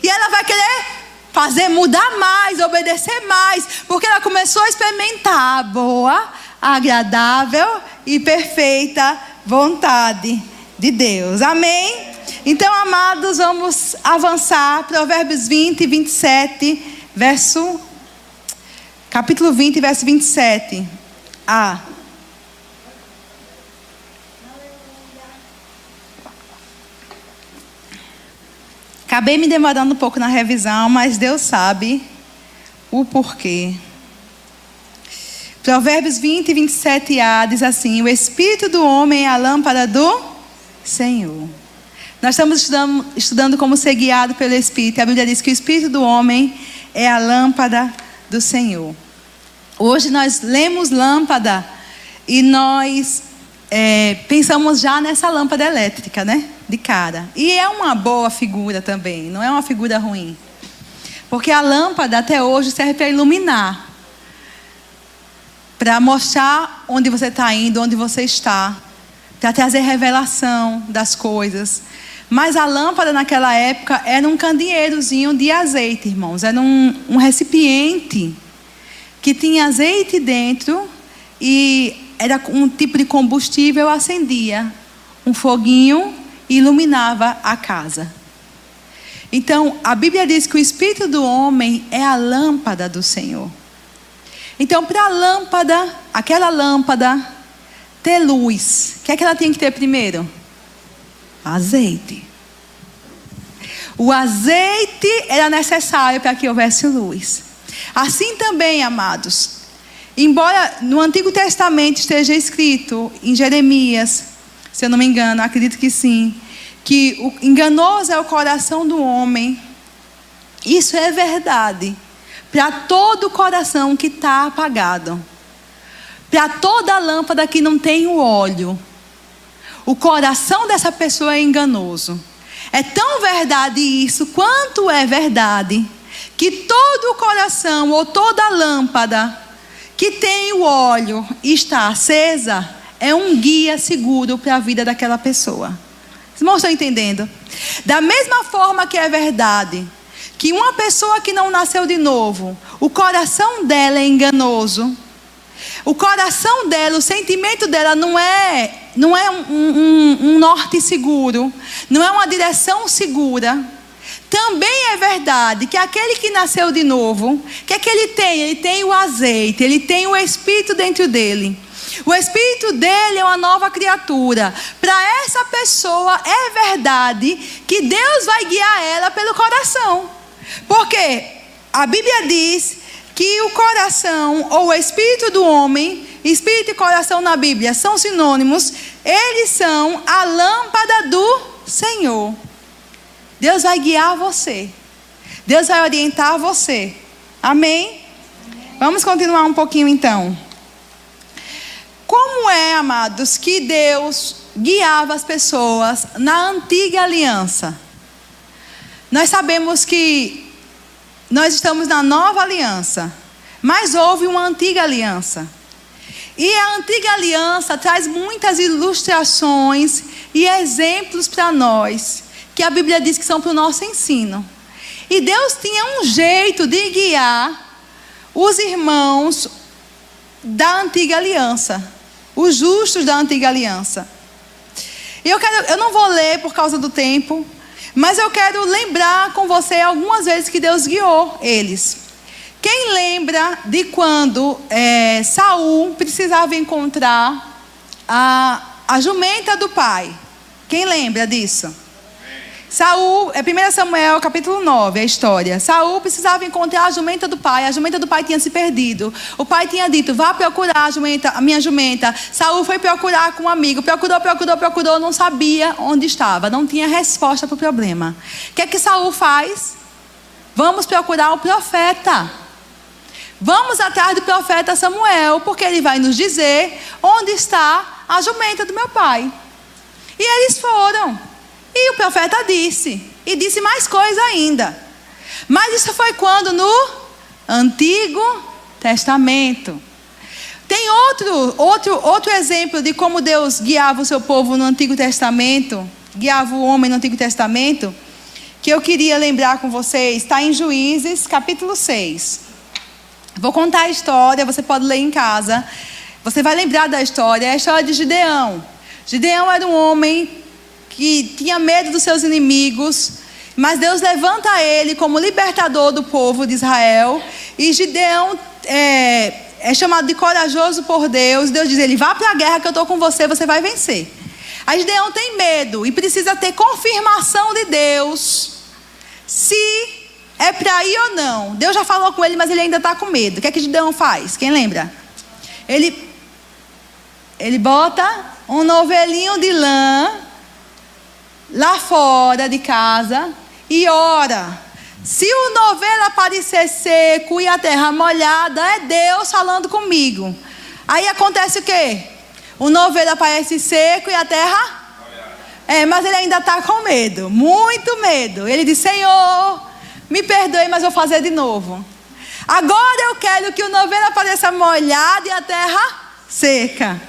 E ela vai querer fazer, mudar mais, obedecer mais. Porque ela começou a experimentar a boa, agradável e perfeita vontade de Deus. Amém? Então, amados, vamos avançar. Provérbios 20, 27, capítulo 20, verso 27. Acabei me demorando um pouco na revisão, mas Deus sabe o porquê. Provérbios 20, 27a diz assim: o espírito do homem é a lâmpada do Senhor. Nós estamos estudando como ser guiado pelo Espírito. A Bíblia diz que o espírito do homem é a lâmpada do Senhor. Hoje nós lemos lâmpada e nós pensamos já nessa lâmpada elétrica, né? De cara. E é uma boa figura também, não é uma figura ruim. Porque a lâmpada até hoje serve para iluminar. Para mostrar onde você está indo, onde você está. Para trazer revelação das coisas. Mas a lâmpada naquela época era um candeeirozinho de azeite, irmãos. Era um recipiente que tinha azeite dentro e era um tipo de combustível, acendia um foguinho e iluminava a casa. Então, a Bíblia diz que o espírito do homem é a lâmpada do Senhor. Então, para a lâmpada, aquela lâmpada ter luz, o que é que ela tem que ter primeiro? Azeite. O azeite era necessário para que houvesse luz. Assim também, amados, embora no Antigo Testamento esteja escrito em Jeremias, se eu não me engano, acredito que sim, que o enganoso é o coração do homem. Isso é verdade para todo o coração que está apagado, para toda a lâmpada que não tem o óleo. O coração dessa pessoa é enganoso. É tão verdade isso quanto é verdade que todo o coração ou toda a lâmpada que tem o óleo e está acesa é um guia seguro para a vida daquela pessoa. Vocês não estão entendendo? Da mesma forma que é verdade que uma pessoa que não nasceu de novo, o coração dela é enganoso. O coração dela, o sentimento dela não é um norte seguro, não é uma direção segura. Também é verdade que aquele que nasceu de novo, o que é que ele tem? Ele tem o azeite, ele tem o Espírito dentro dele. O Espírito dele é uma nova criatura. Para essa pessoa é verdade que Deus vai guiar ela pelo coração. Porque a Bíblia diz que o coração ou o espírito do homem, espírito e coração na Bíblia são sinônimos, eles são a lâmpada do Senhor. Deus vai guiar você. Deus vai orientar você. Amém? Vamos continuar um pouquinho então. Como é, amados, que Deus guiava as pessoas na antiga aliança? Nós sabemos que nós estamos na nova aliança, mas houve uma antiga aliança. E a antiga aliança traz muitas ilustrações e exemplos para nós, que a Bíblia diz que são para o nosso ensino. E Deus tinha um jeito de guiar os irmãos da antiga aliança, os justos da antiga aliança. Eu não vou ler por causa do tempo, mas eu quero lembrar com você algumas vezes que Deus guiou eles. Quem lembra de quando Saul precisava encontrar a jumenta do pai? Quem lembra disso? Saul, 1 Samuel capítulo 9, a história. Saul precisava encontrar a jumenta do pai. A jumenta do pai tinha se perdido. O pai tinha dito: vá procurar a minha jumenta. Saul foi procurar com um amigo. Procurou, não sabia onde estava. Não tinha resposta para o problema. O que é que Saul faz? Vamos procurar o profeta. Vamos atrás do profeta Samuel, porque ele vai nos dizer onde está a jumenta do meu pai. E eles foram. E o profeta disse. E disse mais coisa ainda. Mas isso foi quando? No Antigo Testamento. Tem outro exemplo de como Deus guiava o seu povo no Antigo Testamento. Guiava o homem no Antigo Testamento. Que eu queria lembrar com vocês. Está em Juízes, capítulo 6. Vou contar a história. Você pode ler em casa. Você vai lembrar da história. É a história de Gideão. Gideão era um homem que tinha medo dos seus inimigos, mas Deus levanta ele como libertador do povo de Israel. E Gideão é chamado de corajoso por Deus. Deus diz ele: vá para a guerra que eu estou com você, você vai vencer. Aí Gideão tem medo e precisa ter confirmação de Deus se é para ir ou não. Deus já falou com ele, mas ele ainda está com medo. O que é que Gideão faz? Quem lembra? Ele bota um novelinho de lã lá fora de casa e ora. Se o novelo aparecer seco e a terra molhada, é Deus falando comigo. Aí acontece o quê? O novelo aparece seco e a terra... mas ele ainda está com medo, muito medo. Ele diz: Senhor, me perdoe, mas vou fazer de novo. Agora eu quero que o novelo apareça molhado e a terra seca.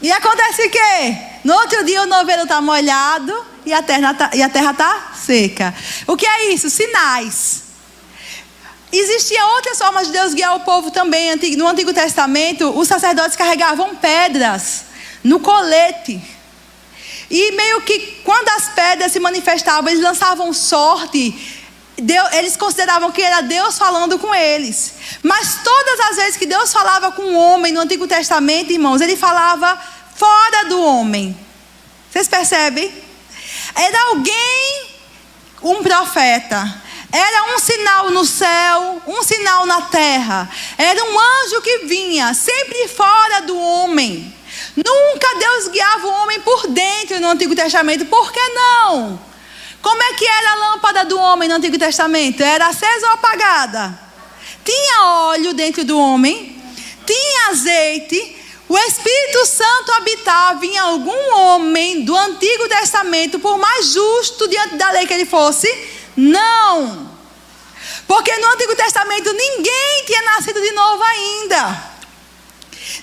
E acontece o quê? No outro dia o novelo está molhado e a terra está seca. O que é isso? Sinais. Existiam outras formas de Deus guiar o povo também. No Antigo Testamento, os sacerdotes carregavam pedras no colete. E meio que quando as pedras se manifestavam, eles lançavam sorte. Eles consideravam que era Deus falando com eles. Mas todas as vezes que Deus falava com o homem no Antigo Testamento, irmãos, ele falava fora do homem. Vocês percebem? Era alguém, um profeta. Era um sinal no céu, um sinal na terra. Era um anjo que vinha, sempre fora do homem. Nunca Deus guiava o homem por dentro no Antigo Testamento. Por que não? Como é que era a lâmpada do homem no Antigo Testamento? Era acesa ou apagada? Tinha óleo dentro do homem? Tinha azeite? O Espírito Santo habitava em algum homem do Antigo Testamento, por mais justo diante da lei que ele fosse? Não. Porque no Antigo Testamento ninguém tinha nascido de novo ainda.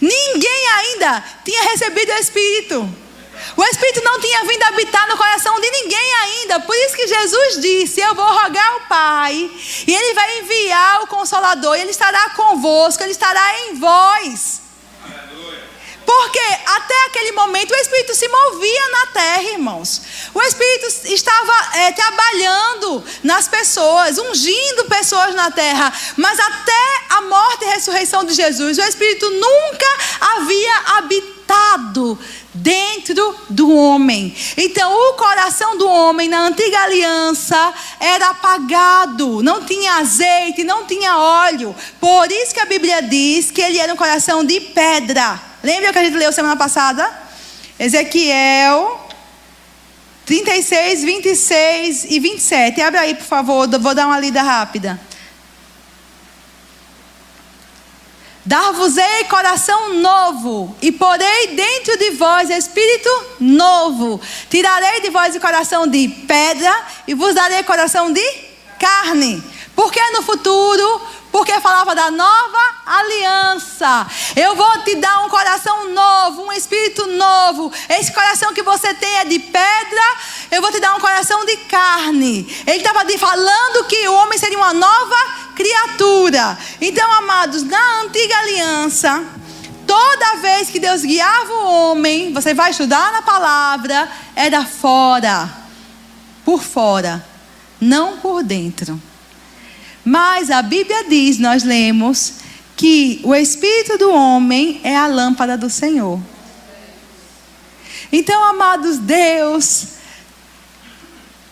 Ninguém ainda tinha recebido o Espírito. O Espírito não tinha vindo habitar no coração de ninguém ainda. Por isso que Jesus disse: eu vou rogar ao Pai, e Ele vai enviar o Consolador, e Ele estará convosco, Ele estará em vós. Porque até aquele momento o Espírito se movia na terra, irmãos. O Espírito estava trabalhando nas pessoas, ungindo pessoas na terra. Mas até a morte e ressurreição de Jesus, o Espírito nunca havia habitado dentro do homem. Então o coração do homem na antiga aliança era apagado, não tinha azeite, não tinha óleo. Por isso que a Bíblia diz que ele era um coração de pedra. Lembra que a gente leu semana passada? Ezequiel 36, 26 e 27. Abre aí, por favor, vou dar uma lida rápida. Dar-vos-ei coração novo, e porei dentro de vós espírito novo. Tirarei de vós o coração de pedra, e vos darei coração de carne. Porque no futuro, porque falava da nova aliança. Eu vou te dar um coração novo, um espírito novo. Esse coração que você tem é de pedra, eu vou te dar um coração de carne. Ele estava falando que o homem seria uma nova criatura. Então, amados, na antiga aliança, toda vez que Deus guiava o homem, você vai estudar na palavra, era fora, por fora, não por dentro. Mas a Bíblia diz, nós lemos, que o espírito do homem é a lâmpada do Senhor. Então, amados, Deus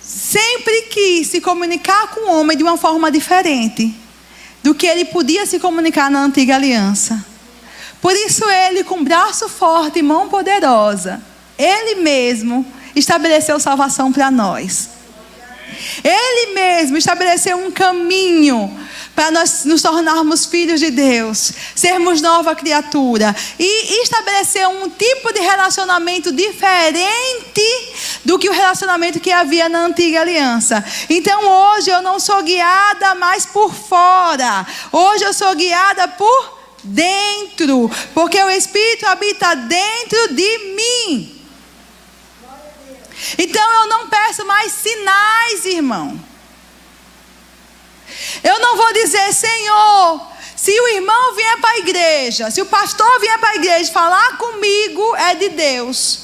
sempre quis se comunicar com o homem de uma forma diferente do que ele podia se comunicar na antiga aliança. Por isso ele, com braço forte e mão poderosa, ele mesmo estabeleceu salvação para nós. Ele mesmo estabeleceu um caminho para nós nos tornarmos filhos de Deus, sermos nova criatura, e estabeleceu um tipo de relacionamento diferente do que o relacionamento que havia na antiga aliança. Então hoje eu não sou guiada mais por fora, hoje eu sou guiada por dentro, porque o Espírito habita dentro de mim. Então eu não peço mais sinais, irmão. Eu não vou dizer: Senhor, se o irmão vier para a igreja, se o pastor vier para a igreja falar comigo, é de Deus.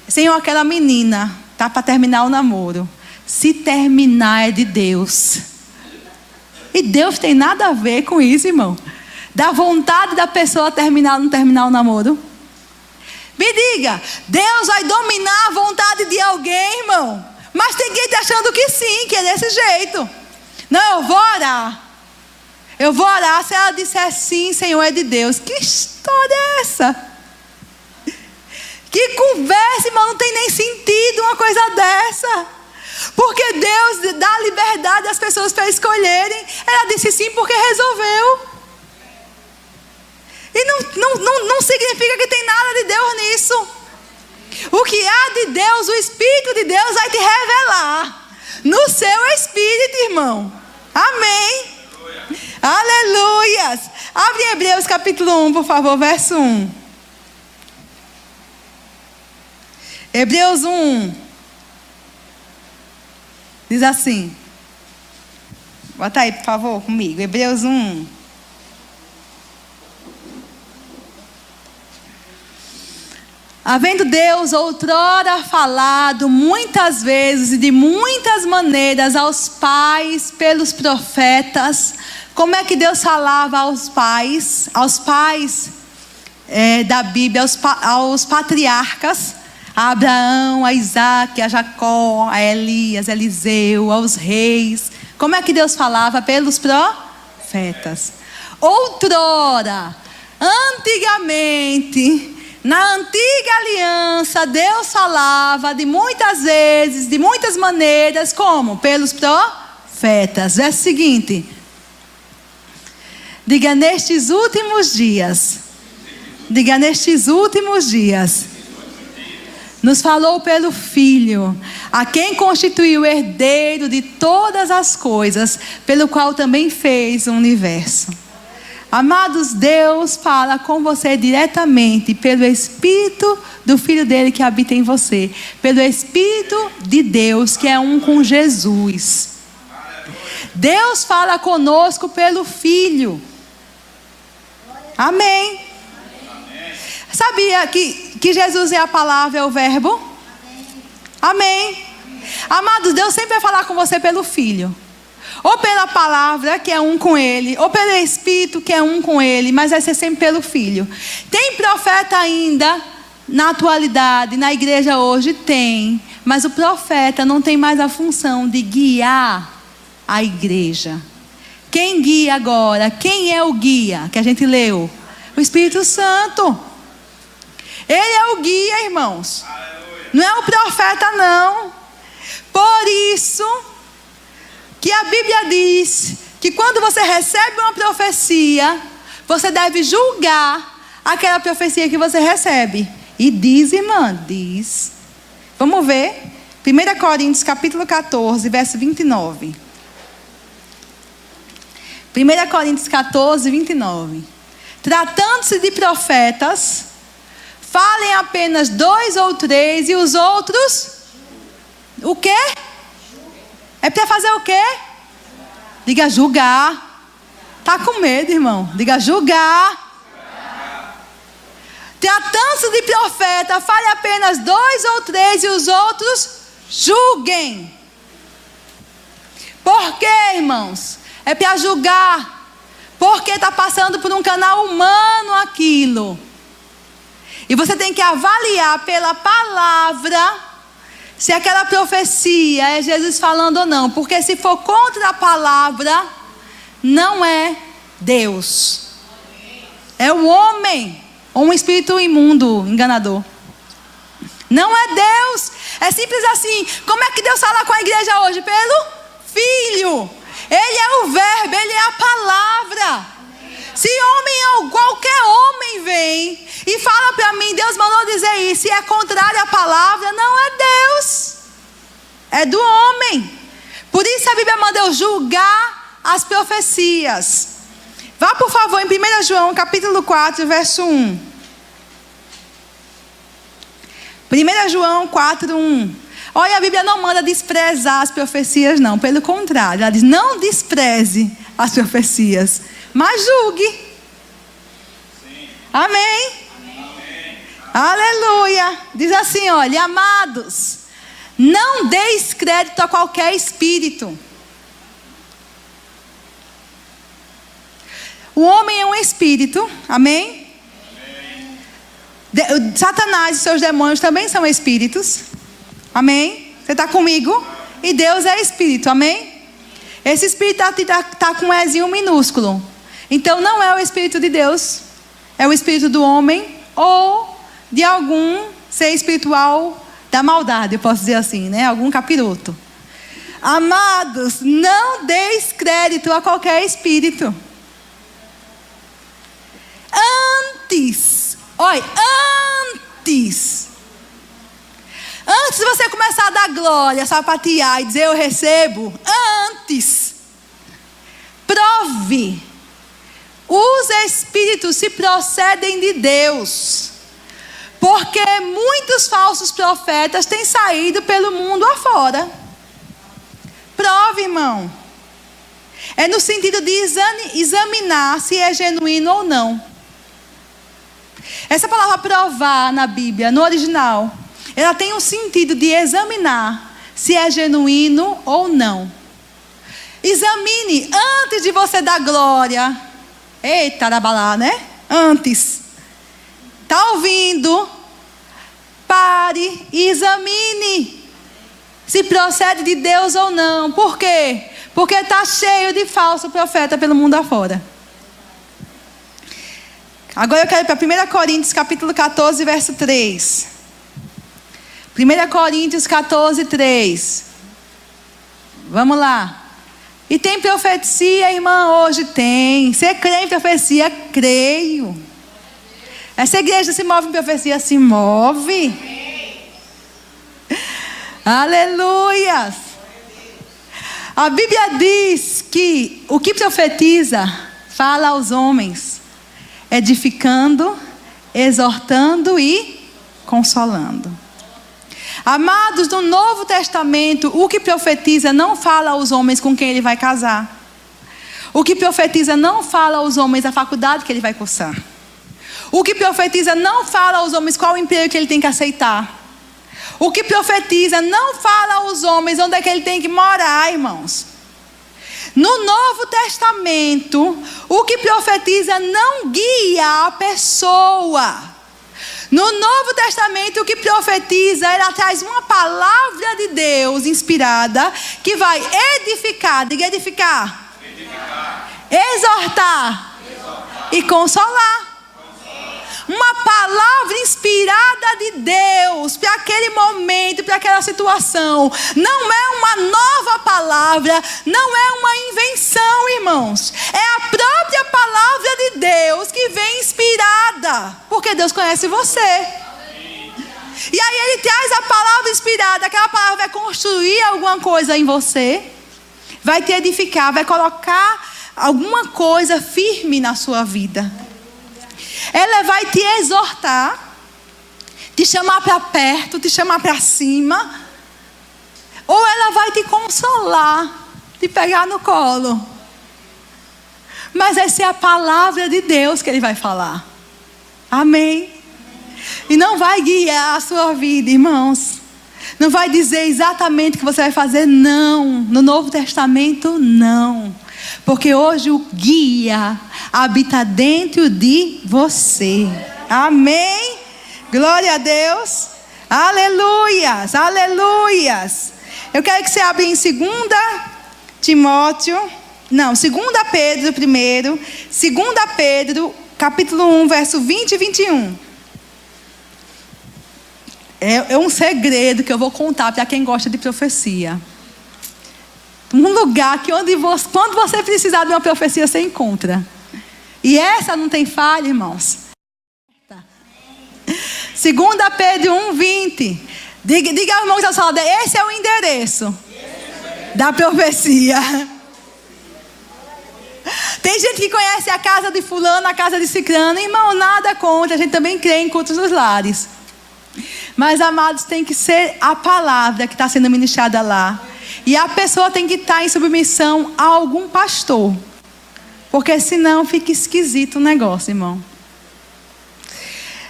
Senhor, aquela menina tá para terminar o namoro. Se terminar, é de Deus. E Deus tem nada a ver com isso, irmão. Da vontade da pessoa terminar ou não terminar o namoro. Me diga, Deus vai dominar a vontade de alguém, irmão? Mas tem quem está achando que sim, que é desse jeito. Não, eu vou orar. Eu vou orar. Se ela disser sim, Senhor, é de Deus. Que história é essa? Que conversa, irmão, não tem nem sentido uma coisa dessa. Porque Deus dá liberdade às pessoas para escolherem. Ela disse sim porque resolveu. E não significa que tem nada de Deus nisso. O que há de Deus, o Espírito de Deus vai te revelar no seu espírito, irmão. Amém. Aleluias. Abre Hebreus capítulo 1, por favor, verso 1. Hebreus 1. Diz assim. Bota aí, por favor, comigo. Hebreus 1. Havendo Deus outrora falado muitas vezes e de muitas maneiras aos pais pelos profetas. Como é que Deus falava aos pais? Aos pais da Bíblia, aos patriarcas. A Abraão, a Isaac, a Jacó, a Elias, a Eliseu, aos reis. Como é que Deus falava? Pelos profetas. Outrora, antigamente, na antiga aliança, Deus falava de muitas vezes, de muitas maneiras, como? Pelos profetas. Verso seguinte. Diga: nestes últimos dias. Diga: nestes últimos dias. Nos falou pelo Filho, a quem constituiu o herdeiro de todas as coisas, pelo qual também fez o universo. Amados, Deus fala com você diretamente pelo Espírito do Filho dele que habita em você. Pelo Espírito de Deus que é um com Jesus. Deus fala conosco pelo Filho. Amém. Sabia que Jesus é a palavra, é o verbo? Amém. Amados, Deus sempre vai falar com você pelo Filho. Ou pela palavra, que é um com ele, ou pelo Espírito, que é um com ele, mas vai ser sempre pelo Filho. Tem profeta ainda na atualidade, na igreja hoje? Tem. Mas o profeta não tem mais a função de guiar a igreja. Quem guia agora? Quem é o guia que a gente leu? O Espírito Santo. Ele é o guia, irmãos. Não é o profeta, não. Por isso que a Bíblia diz que quando você recebe uma profecia, você deve julgar aquela profecia que você recebe. E diz, irmã, diz. Vamos ver. 1 Coríntios capítulo 14, verso 29. 1 Coríntios 14, 29. Tratando-se de profetas, falem apenas 2 ou 3 e os outros, o quê? É para fazer o quê? Diga: julgar. Está com medo, irmão? Diga: julgar. Tratando-se de profeta, fale apenas 2 ou 3 e os outros julguem. Por quê, irmãos? É para julgar. Porque está passando por um canal humano aquilo. E você tem que avaliar pela palavra se aquela profecia é Jesus falando ou não. Porque se for contra a palavra, não é Deus. É o homem. Ou um espírito imundo, enganador. Não é Deus. É É simples assim. Como é que Deus fala com a igreja hoje? Pelo Filho. Ele é o verbo, ele é a palavra. Se qualquer homem vem e fala para mim, Deus mandou dizer isso, e é contrário à palavra, não é Deus. É do homem. Por isso a Bíblia manda eu julgar as profecias. Vá, por favor, em 1 João, capítulo 4, verso 1. 1 João 4, 1. Olha, a Bíblia não manda desprezar as profecias, não. Pelo contrário, ela diz, não despreze as profecias, mas julgue. Sim. Amém? Amém. Aleluia. Diz assim, olha, amados, não deis crédito a qualquer espírito. O homem é um espírito, amém? Satanás e seus demônios também são espíritos, amém? Você está comigo? E Deus é espírito, amém? Esse espírito está com um Ezinho minúsculo. Então não é o espírito de Deus, é o espírito do homem ou de algum ser espiritual da maldade, eu posso dizer assim, né? Algum capiroto. Amados, não deis crédito a qualquer espírito. Antes de você começar a dar glória, sapatear e dizer eu recebo, antes, prove os espíritos se procedem de Deus, porque muitos falsos profetas têm saído pelo mundo afora. Prove, irmão. É no sentido de examinar se é genuíno ou não. Essa palavra provar na Bíblia, no original, ela tem um sentido de examinar se é genuíno ou não. Examine antes de você dar glória. Eita, arabalá, né? Antes. Está ouvindo? Pare e examine se procede de Deus ou não. Por quê? Porque está cheio de falso profeta pelo mundo afora. Agora eu quero ir para 1 Coríntios capítulo 14, verso 3. 1 Coríntios 14, 3. Vamos lá. E tem profecia, irmã? Hoje tem. Você crê em profecia? Creio. Essa igreja se move em profecia? Se move. Aleluia. A Bíblia diz que o que profetiza fala aos homens, edificando, exortando e consolando. Amados, no Novo Testamento, o que profetiza não fala aos homens com quem ele vai casar. O que profetiza não fala aos homens a faculdade que ele vai cursar. O que profetiza não fala aos homens qual o emprego que ele tem que aceitar. O que profetiza não fala aos homens onde é que ele tem que morar, irmãos. No Novo Testamento, o que profetiza não guia a pessoa. No Novo Testamento, o que profetiza, ela traz uma palavra de Deus inspirada que vai edificar, diga edificar, exortar e consolar. Uma palavra inspirada de Deus para aquele momento, para aquela situação. Não é uma nova palavra, não é uma invenção, irmãos. É a própria palavra de Deus que vem inspirada, porque Deus conhece você. E aí ele traz a palavra inspirada, aquela palavra vai construir alguma coisa em você, vai te edificar, vai colocar alguma coisa firme na sua vida. Ela vai te exortar, te chamar para perto, te chamar para cima, ou ela vai te consolar, te pegar no colo. Mas essa é a palavra de Deus que ele vai falar. Amém? E não vai guiar a sua vida, irmãos. Não vai dizer exatamente o que você vai fazer, não. No Novo Testamento, não. Porque hoje o guia habita dentro de você. Amém? Glória a Deus. Aleluias, aleluias. Eu quero que você abra em 2 Pedro primeiro. 2 Pedro, capítulo 1, verso 20 e 21. É um segredo que eu vou contar para quem gosta de profecia. Um lugar que quando você precisar de uma profecia, você encontra. E essa não tem falha, irmãos. 2 Pedro 1:20. Diga ao irmão que está falando, esse é o endereço da profecia. Tem gente que conhece a casa de fulano, a casa de ciclano. Irmão, nada contra, a gente também crê em cultos dos lares. Mas, amados, tem que ser a palavra que está sendo ministrada lá. E a pessoa tem que estar em submissão a algum pastor. Porque senão fica esquisito o negócio, irmão.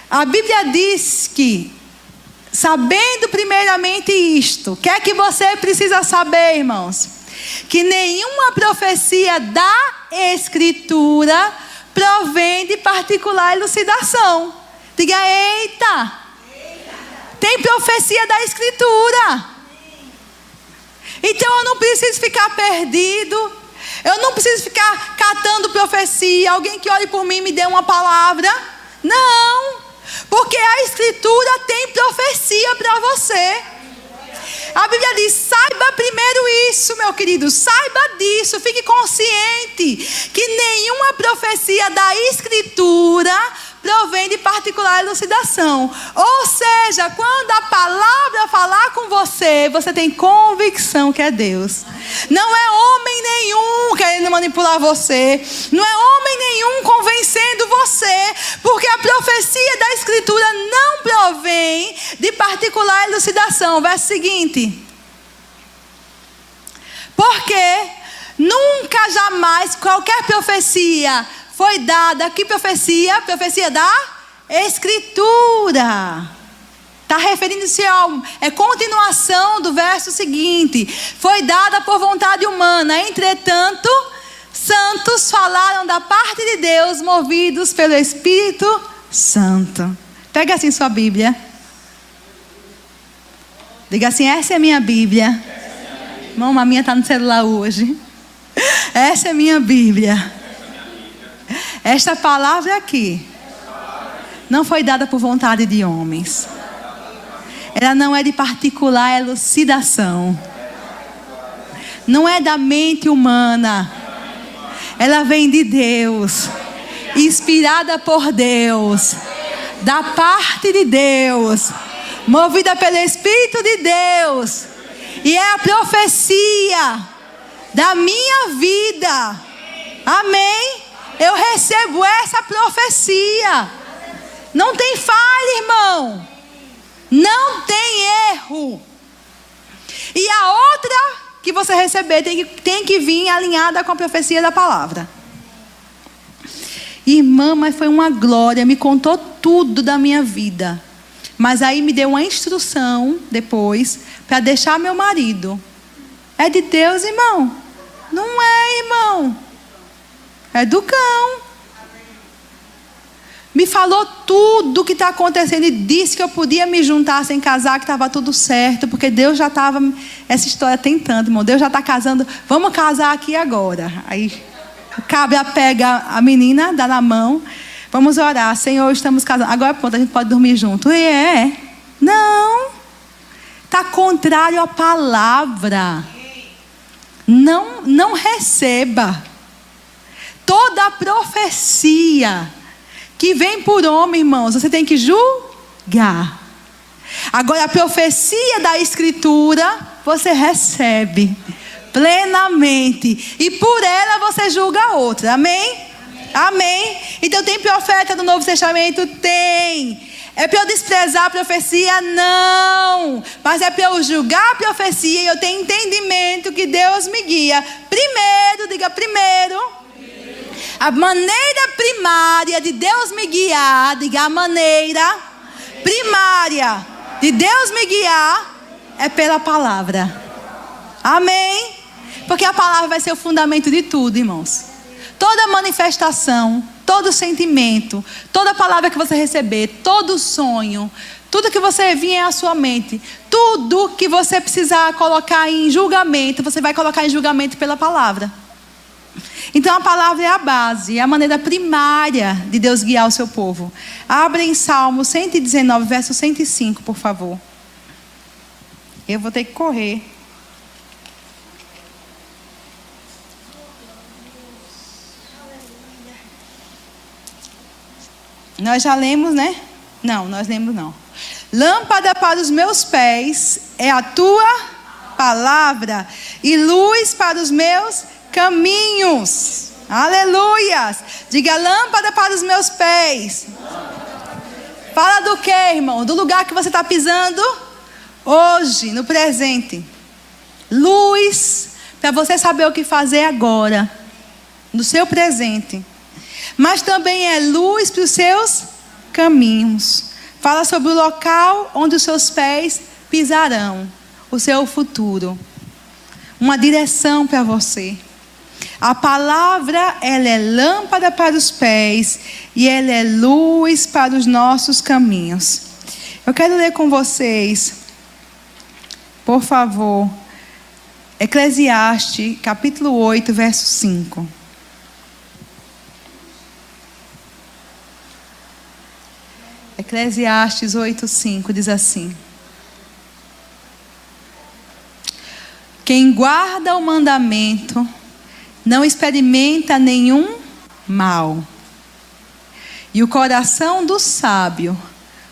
A Bíblia diz que, sabendo primeiramente isto, o que é que você precisa saber, irmãos? Que nenhuma profecia da Escritura provém de particular elucidação. Diga, eita! Tem profecia da Escritura. Então eu não preciso ficar perdido. Eu não preciso ficar catando profecia. Alguém que ore por mim me dê uma palavra. Não. Porque a Escritura tem profecia para você. A Bíblia diz, saiba primeiro isso, meu querido. Saiba disso, fique consciente que nenhuma profecia da Escritura provém de particular elucidação. Ou seja, quando a palavra falar com você, você tem convicção que é Deus. Não é homem nenhum querendo manipular você. Não é homem nenhum convencendo você. Porque a profecia da Escritura não provém de particular elucidação. Verso seguinte. Porque nunca, jamais, qualquer profecia foi dada. Que profecia? Profecia da Escritura. Está referindo-se ao... É continuação do verso seguinte. Foi dada por vontade humana. Entretanto, santos falaram da parte de Deus, movidos pelo Espírito Santo. Pega assim sua Bíblia. Diga assim, essa é a minha Bíblia. Irmão, a minha está no celular hoje. Essa é a minha Bíblia. Esta palavra aqui não foi dada por vontade de homens. Ela não é de particular elucidação. Não é da mente humana. Ela vem de Deus. Inspirada por Deus. Da parte de Deus. Movida pelo Espírito de Deus. E é a profecia da minha vida. Amém? Eu recebo essa profecia. Não tem falha, irmão. Não tem erro. E a outra que você receber tem que vir alinhada com a profecia da palavra. Irmã, mas foi uma glória. Me contou tudo da minha vida. Mas aí me deu uma instrução depois para deixar meu marido. É de Deus, irmão? Não é, irmão. É do cão. Me falou tudo o que está acontecendo e disse que eu podia me juntar sem casar, que estava tudo certo, porque Deus já estava, essa história tentando, irmão. Deus já está casando, vamos casar aqui agora. Aí o cabra pega a menina, dá na mão, vamos orar, Senhor, estamos casando. Agora pronto, a gente pode dormir junto. Não, está contrário à palavra. Não receba. Toda a profecia que vem por homem, irmãos, você tem que julgar. Agora, a profecia da Escritura, você recebe plenamente. E por ela você julga a outra. Amém? Amém? Então, tem profeta do Novo Testamento? Tem. É para eu desprezar a profecia? Não. Mas é para eu julgar a profecia e eu ter entendimento que Deus me guia. Primeiro, diga primeiro. A maneira primária de Deus me guiar, diga a maneira primária de Deus me guiar é pela palavra. Amém? Porque a palavra vai ser o fundamento de tudo, irmãos. Toda manifestação, todo sentimento, toda palavra que você receber, todo sonho, tudo que você vinha à sua mente, tudo que você precisar colocar em julgamento, você vai colocar em julgamento pela palavra. Então a palavra é a base, é a maneira primária de Deus guiar o seu povo. Abra em Salmo 119, verso 105, por favor. Eu vou ter que correr. Nós já lemos, né? Não, nós lemos não. Lâmpada para os meus pés é a tua palavra e luz para os meus caminhos. Aleluias. Diga: lâmpada para os meus pés. Fala do que, irmão? Do lugar que você está pisando hoje, no presente. Luz para você saber o que fazer agora, no seu presente. Mas também é luz para os seus caminhos. Fala sobre o local onde os seus pés pisarão, o seu futuro. Uma direção para você. A palavra, ela é lâmpada para os pés e ela é luz para os nossos caminhos. Eu quero ler com vocês, por favor, Eclesiastes, capítulo 8, verso 5. Eclesiastes 8:5 diz assim: quem guarda o mandamento não experimenta nenhum mal, e o coração do sábio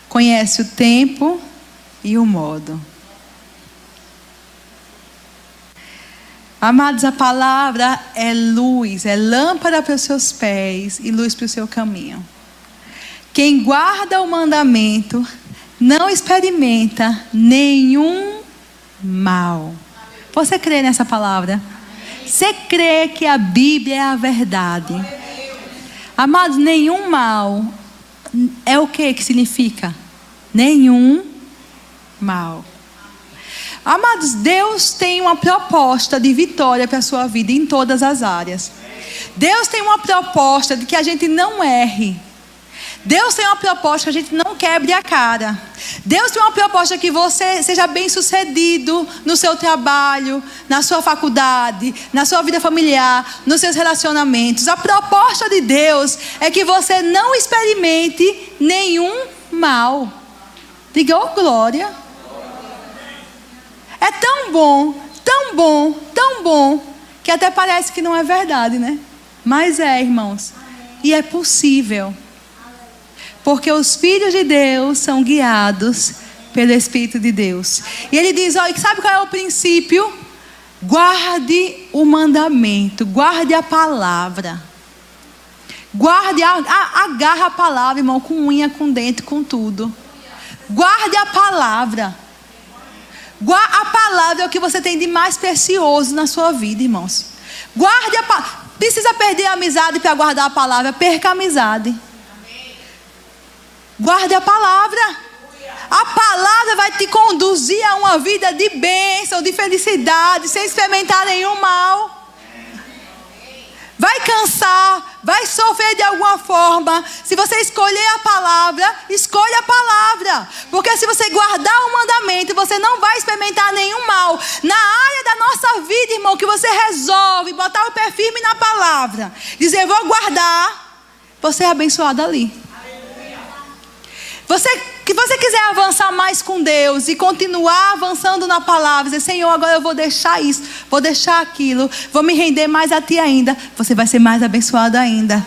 conhece o tempo e o modo. Amados, a palavra é luz, é lâmpada para os seus pés e luz para o seu caminho. Quem guarda o mandamento não experimenta nenhum mal. Você crê nessa palavra? Você crê que a Bíblia é a verdade? Amados, nenhum mal é o que significa? Nenhum mal. Amados, Deus tem uma proposta de vitória para a sua vida em todas as áreas. Deus tem uma proposta de que a gente não erre. Deus tem uma proposta que a gente não quebre a cara. Deus tem uma proposta que você seja bem sucedido no seu trabalho, na sua faculdade, na sua vida familiar, nos seus relacionamentos. A proposta de Deus é que você não experimente nenhum mal. Diga: oh glória. É tão bom, tão bom, tão bom, que até parece que não é verdade, né? Mas é, irmãos. E é possível. Porque os filhos de Deus são guiados pelo Espírito de Deus. E ele diz: olha, sabe qual é o princípio? Guarde o mandamento, guarde a palavra. Guarde, agarra a palavra, irmão, com unha, com dente, com tudo. Guarde a palavra. A palavra é o que você tem de mais precioso na sua vida, irmãos. Guarde a palavra. Precisa perder a amizade para guardar a palavra? Perca a amizade. Guarde a palavra. A palavra vai te conduzir a uma vida de bênção, de felicidade, sem experimentar nenhum mal. Vai cansar, vai sofrer de alguma forma. Se você escolher a palavra, escolha a palavra. Porque se você guardar o mandamento, você não vai experimentar nenhum mal. Na área da nossa vida, irmão, que você resolve botar o pé firme na palavra, dizer: vou guardar, você é abençoado ali. Que você quiser avançar mais com Deus e continuar avançando na palavra, dizer: Senhor, agora eu vou deixar isso, vou deixar aquilo, vou me render mais a Ti ainda, você vai ser mais abençoado ainda.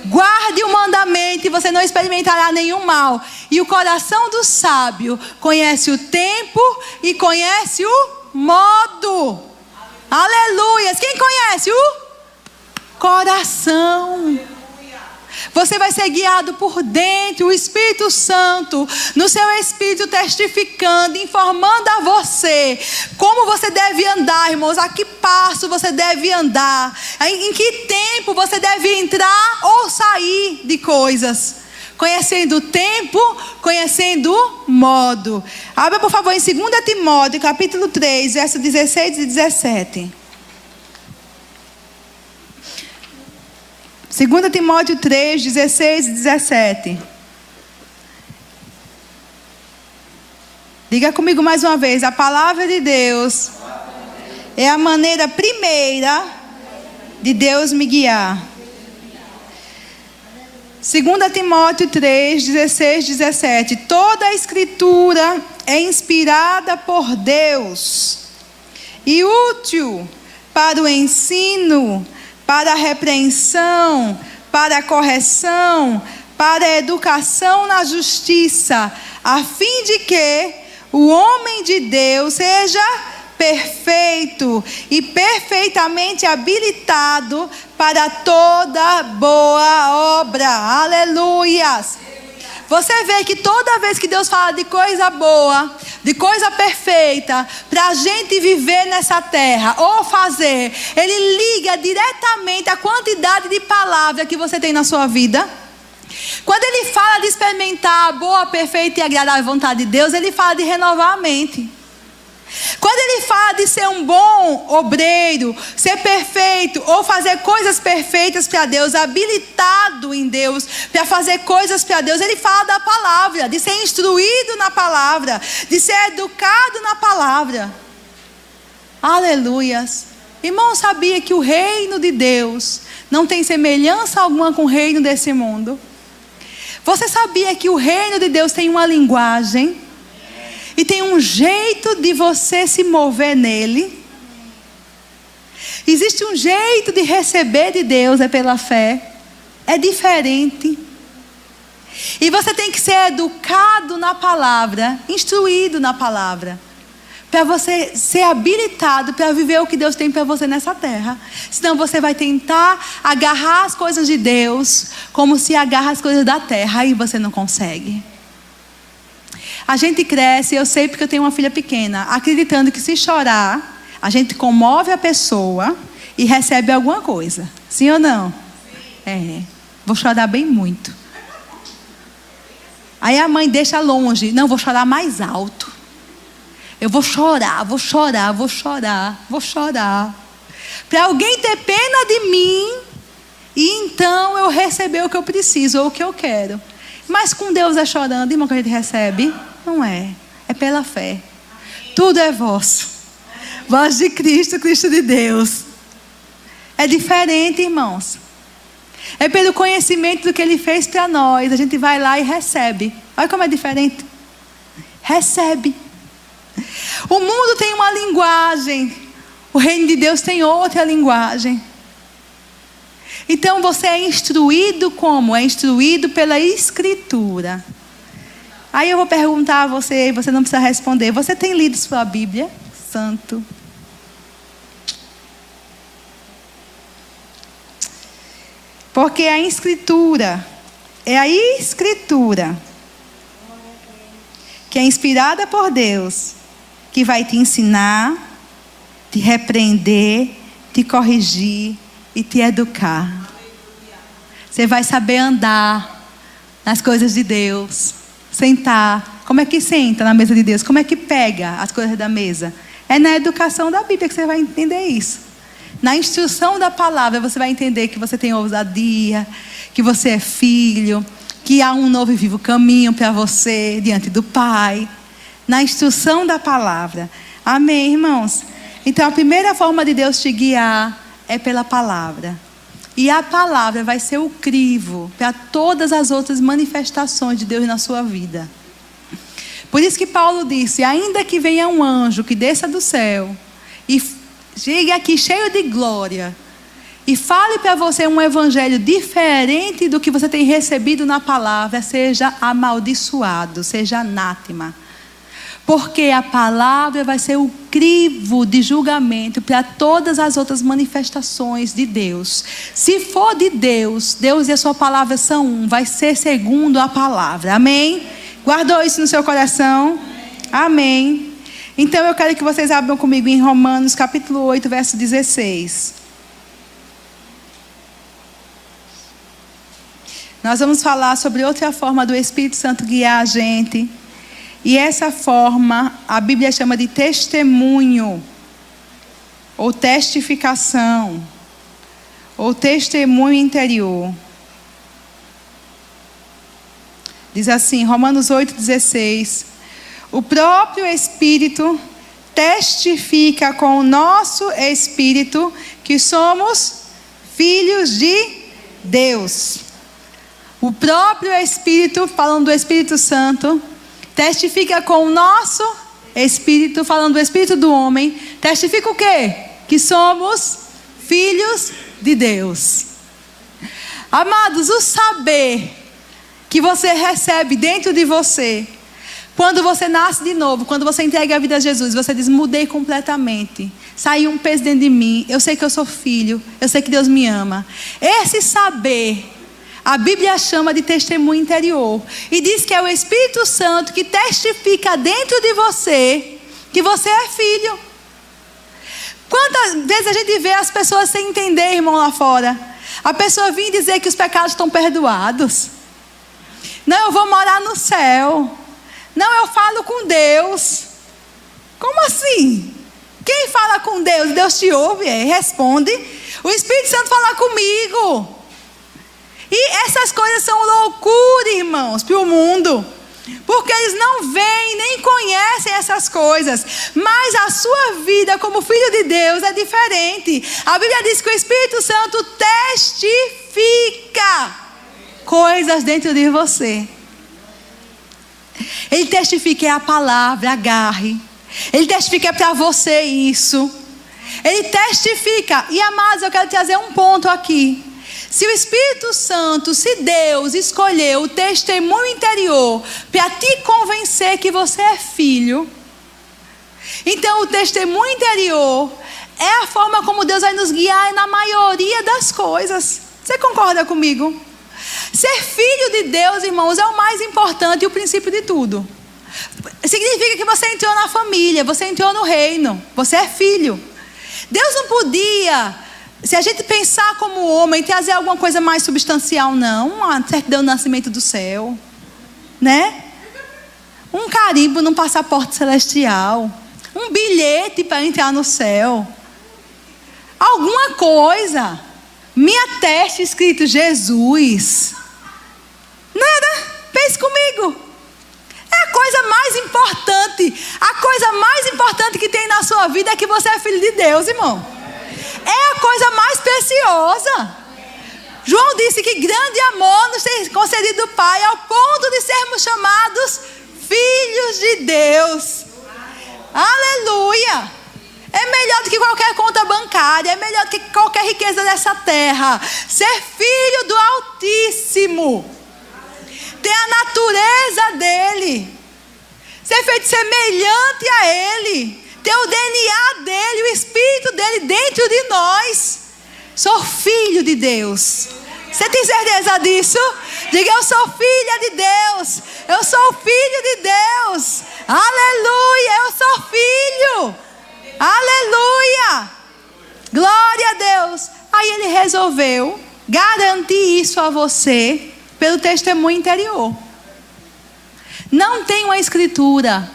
Guarde o mandamento e você não experimentará nenhum mal. E o coração do sábio conhece o tempo e conhece o modo. Aleluia! Quem conhece o coração? Você vai ser guiado por dentro, o Espírito Santo, no seu espírito testificando, informando a você como você deve andar, irmãos, a que passo você deve andar, em que tempo você deve entrar ou sair de coisas, conhecendo o tempo, conhecendo o modo. Abra, por favor, em 2 Timóteo, capítulo 3, versos 16 e 17. 2 Timóteo 3, 16 e 17. Diga comigo mais uma vez: a palavra de Deus é a maneira primeira de Deus me guiar. 2 Timóteo 3, 16, 17. Toda a escritura é inspirada por Deus e útil para o ensino, para a repreensão, para a correção, para a educação na justiça, a fim de que o homem de Deus seja perfeito e perfeitamente habilitado para toda boa obra. Aleluias! Você vê que toda vez que Deus fala de coisa boa, de coisa perfeita, para a gente viver nessa terra ou fazer, Ele liga diretamente a quantidade de palavras que você tem na sua vida. Quando Ele fala de experimentar a boa, perfeita e agradável vontade de Deus, Ele fala de renovar a mente. Quando Ele fala de ser um bom obreiro, ser perfeito ou fazer coisas perfeitas para Deus, habilitado em Deus para fazer coisas para Deus, Ele fala da palavra, de ser instruído na palavra, de ser educado na palavra. Aleluias! Irmão, sabia que o reino de Deus não tem semelhança alguma com o reino desse mundo? Você sabia que o reino de Deus tem uma linguagem e tem um jeito de você se mover nele? Existe um jeito de receber de Deus, é pela fé. É diferente. E você tem que ser educado na palavra, instruído na palavra, para você ser habilitado para viver o que Deus tem para você nessa terra. Senão você vai tentar agarrar as coisas de Deus como se agarra as coisas da terra. Aí você não consegue. A gente cresce, eu sei porque eu tenho uma filha pequena, acreditando que se chorar, a gente comove a pessoa e recebe alguma coisa. Sim ou não? Sim. Vou chorar bem muito. Aí a mãe deixa longe. Não, vou chorar mais alto. Eu vou chorar, vou chorar, vou chorar, vou chorar. Para alguém ter pena de mim e então eu receber o que eu preciso ou o que eu quero. Mas com Deus é chorando, irmão, que a gente recebe? Não é. É pela fé. Tudo é vosso. Voz de Cristo, Cristo de Deus. É diferente, irmãos. É pelo conhecimento do que Ele fez para nós. A gente vai lá e recebe. Olha como é diferente. Recebe. O mundo tem uma linguagem. O reino de Deus tem outra linguagem. Então você é instruído como? É instruído pela Escritura. Aí eu vou perguntar a você, e você não precisa responder. Você tem lido sua Bíblia? Santo. Porque a Escritura, é a Escritura que é inspirada por Deus, que vai te ensinar, te repreender, te corrigir e te educar. Você vai saber andar nas coisas de Deus, sentar. Como é que senta na mesa de Deus? Como é que pega as coisas da mesa? É na educação da Bíblia que você vai entender isso. Na instrução da palavra você vai entender que você tem ousadia, que você é filho, que há um novo e vivo caminho para você diante do Pai. Na instrução da palavra. Amém, irmãos? Então a primeira forma de Deus te guiar é pela palavra. E a palavra vai ser o crivo para todas as outras manifestações de Deus na sua vida. Por isso que Paulo disse: ainda que venha um anjo que desça do céu e chegue aqui cheio de glória e fale para você um evangelho diferente do que você tem recebido na palavra, seja amaldiçoado, seja anátema. Porque a palavra vai ser o crivo de julgamento para todas as outras manifestações de Deus. Se for de Deus, Deus e a sua palavra são um, vai ser segundo a palavra. Amém? Guardou isso no seu coração? Amém. Então eu quero que vocês abram comigo em Romanos capítulo 8, verso 16. Nós vamos falar sobre outra forma do Espírito Santo guiar a gente. E essa forma, a Bíblia chama de testemunho, ou testificação, ou testemunho interior. Diz assim, Romanos 8,16. O próprio Espírito testifica com o nosso Espírito que somos filhos de Deus. O próprio Espírito, falando do Espírito Santo, testifica com o nosso Espírito, falando do Espírito do homem, testifica o quê? Que somos filhos de Deus. Amados, o saber que você recebe dentro de você, quando você nasce de novo, quando você entrega a vida a Jesus, você diz: mudei completamente, saiu um peso dentro de mim, eu sei que eu sou filho, eu sei que Deus me ama. Esse saber, a Bíblia chama de testemunho interior, e diz que é o Espírito Santo que testifica dentro de você que você é filho. Quantas vezes a gente vê as pessoas sem entender, irmão, lá fora? A pessoa vir dizer que os pecados estão perdoados. Não, eu vou morar no céu. Não, eu falo com Deus. Como assim? Quem fala com Deus? Deus te ouve, responde. O Espírito Santo fala comigo. E essas coisas são loucura, irmãos, para o mundo. Porque eles não veem, nem conhecem essas coisas. Mas a sua vida como filho de Deus é diferente. A Bíblia diz que o Espírito Santo testifica coisas dentro de você. Ele testifica a palavra, agarre. Ele testifica para você isso. Ele testifica. E amados, eu quero trazer um ponto aqui. Se o Espírito Santo, se Deus escolheu o testemunho interior para te convencer que você é filho, então o testemunho interior é a forma como Deus vai nos guiar na maioria das coisas. Você concorda comigo? Ser filho de Deus, irmãos, é o mais importante e o princípio de tudo. Significa que você entrou na família, você entrou no reino, você é filho. Deus não podia, se a gente pensar como homem, trazer alguma coisa mais substancial, não. Uma certidão de nascimento do céu, né? Um carimbo num passaporte celestial, um bilhete para entrar no céu, alguma coisa, minha testa escrito Jesus. Nada, pense comigo. É a coisa mais importante. A coisa mais importante que tem na sua vida é que você é filho de Deus, irmão. É a coisa mais preciosa. João disse que grande amor nos tem concedido o Pai, ao ponto de sermos chamados filhos de Deus. Aleluia. É melhor do que qualquer conta bancária, é melhor do que qualquer riqueza dessa terra. Ser filho do Altíssimo, ter a natureza dele, ser feito semelhante a ele, ter o DNA dele, o Espírito dele dentro de nós. Sou filho de Deus. Você tem certeza disso? Diga: eu sou filha de Deus. Eu sou filho de Deus. Aleluia, eu sou filho. Aleluia. Glória a Deus. Aí ele resolveu garantir isso a você pelo testemunho interior. Não tem uma escritura,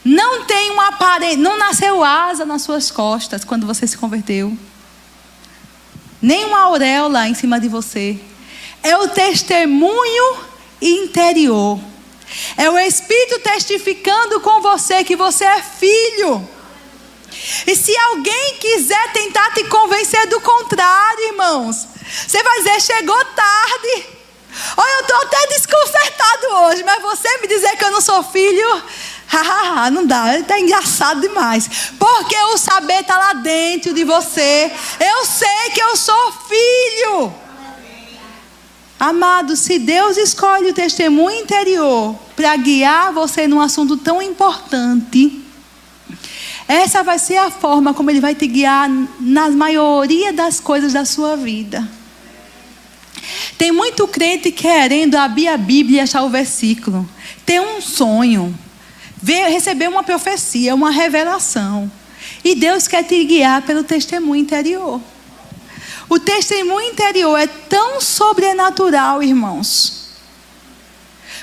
não tem uma aparência, não nasceu asa nas suas costas quando você se converteu, nem uma auréola em cima de você. É o testemunho interior. É o Espírito testificando com você que você é filho. E se alguém quiser tentar te convencer do contrário, irmãos, você vai dizer: chegou tarde. Olha, eu estou até desconcertado hoje, mas você me dizer que eu não sou filho, não dá, está engraçado demais. Porque o saber está lá dentro de você. Eu sei que eu sou filho. Amado, se Deus escolhe o testemunho interior para guiar você num assunto tão importante, essa vai ser a forma como Ele vai te guiar na maioria das coisas da sua vida. Tem muito crente querendo abrir a Bíblia e achar o versículo, ter um sonho, receber uma profecia, uma revelação. E Deus quer te guiar pelo testemunho interior. O testemunho interior é tão sobrenatural, irmãos,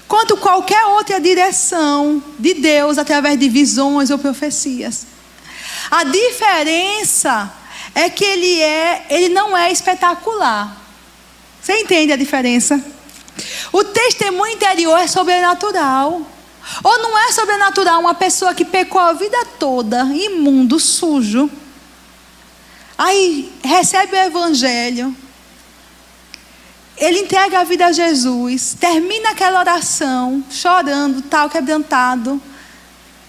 quanto qualquer outra direção de Deus através de visões ou profecias. A diferença é que ele não é espetacular. Você entende a diferença? O testemunho interior é sobrenatural. Ou não é sobrenatural uma pessoa que pecou a vida toda, imundo, sujo, Aí recebe o evangelho. Ele entrega a vida a Jesus. Termina aquela oração, chorando, tal, quebrantado.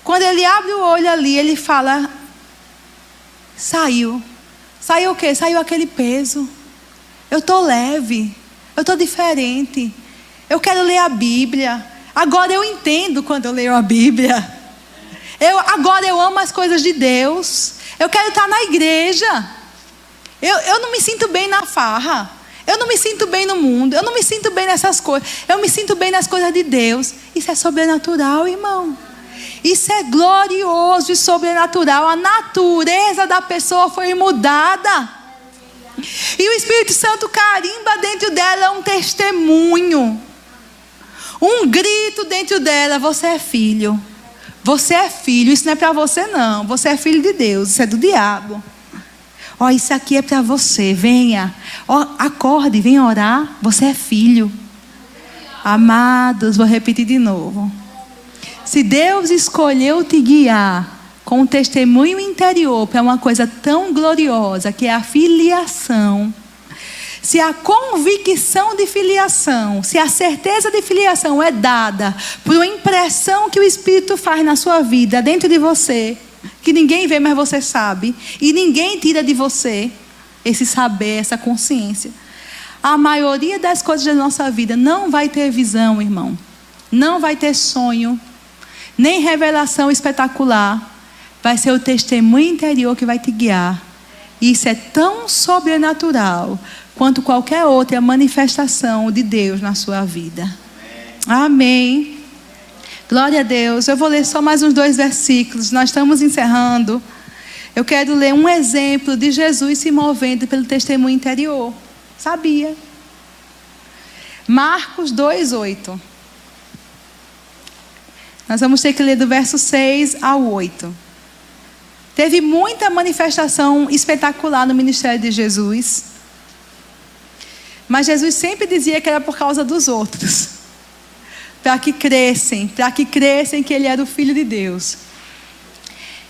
Quando ele abre o olho ali, ele fala: saiu. Saiu o quê? Saiu aquele peso. Eu estou leve. Eu estou diferente. Eu quero ler a Bíblia. Agora eu entendo quando eu leio a Bíblia. Agora eu amo as coisas de Deus. Eu quero estar na igreja. Eu não me sinto bem na farra. Eu não me sinto bem no mundo. Eu não me sinto bem nessas coisas. Eu me sinto bem nas coisas de Deus. Isso é sobrenatural, irmão. Isso é glorioso e sobrenatural. A natureza da pessoa foi mudada. E o Espírito Santo carimba dentro dela um testemunho. Um grito dentro dela: você é filho. Você é filho. Isso não é para você não. Você é filho de Deus. Isso é do diabo. Ó, isso aqui é para você. Venha. Ó, acorde, venha orar. Você é filho. Amados, vou repetir de novo. Se Deus escolheu te guiar com um testemunho interior para uma coisa tão gloriosa que é a filiação, se a convicção de filiação, se a certeza de filiação é dada por uma impressão que o Espírito faz na sua vida, dentro de você, que ninguém vê, mas você sabe, e ninguém tira de você esse saber, essa consciência, a maioria das coisas da nossa vida não vai ter visão, irmão. Não vai ter sonho, nem revelação espetacular. Vai ser o testemunho interior que vai te guiar. Isso é tão sobrenatural quanto qualquer outra manifestação de Deus na sua vida. Amém. Glória a Deus. Eu vou ler só mais uns 2 versículos. Nós estamos encerrando. Eu quero ler um exemplo de Jesus se movendo pelo testemunho interior. Sabia? Marcos 2:8. Nós vamos ter que ler do verso 6 ao 8. Teve muita manifestação espetacular no ministério de Jesus. Mas Jesus sempre dizia que era por causa dos outros. Para que crescem que Ele era o Filho de Deus.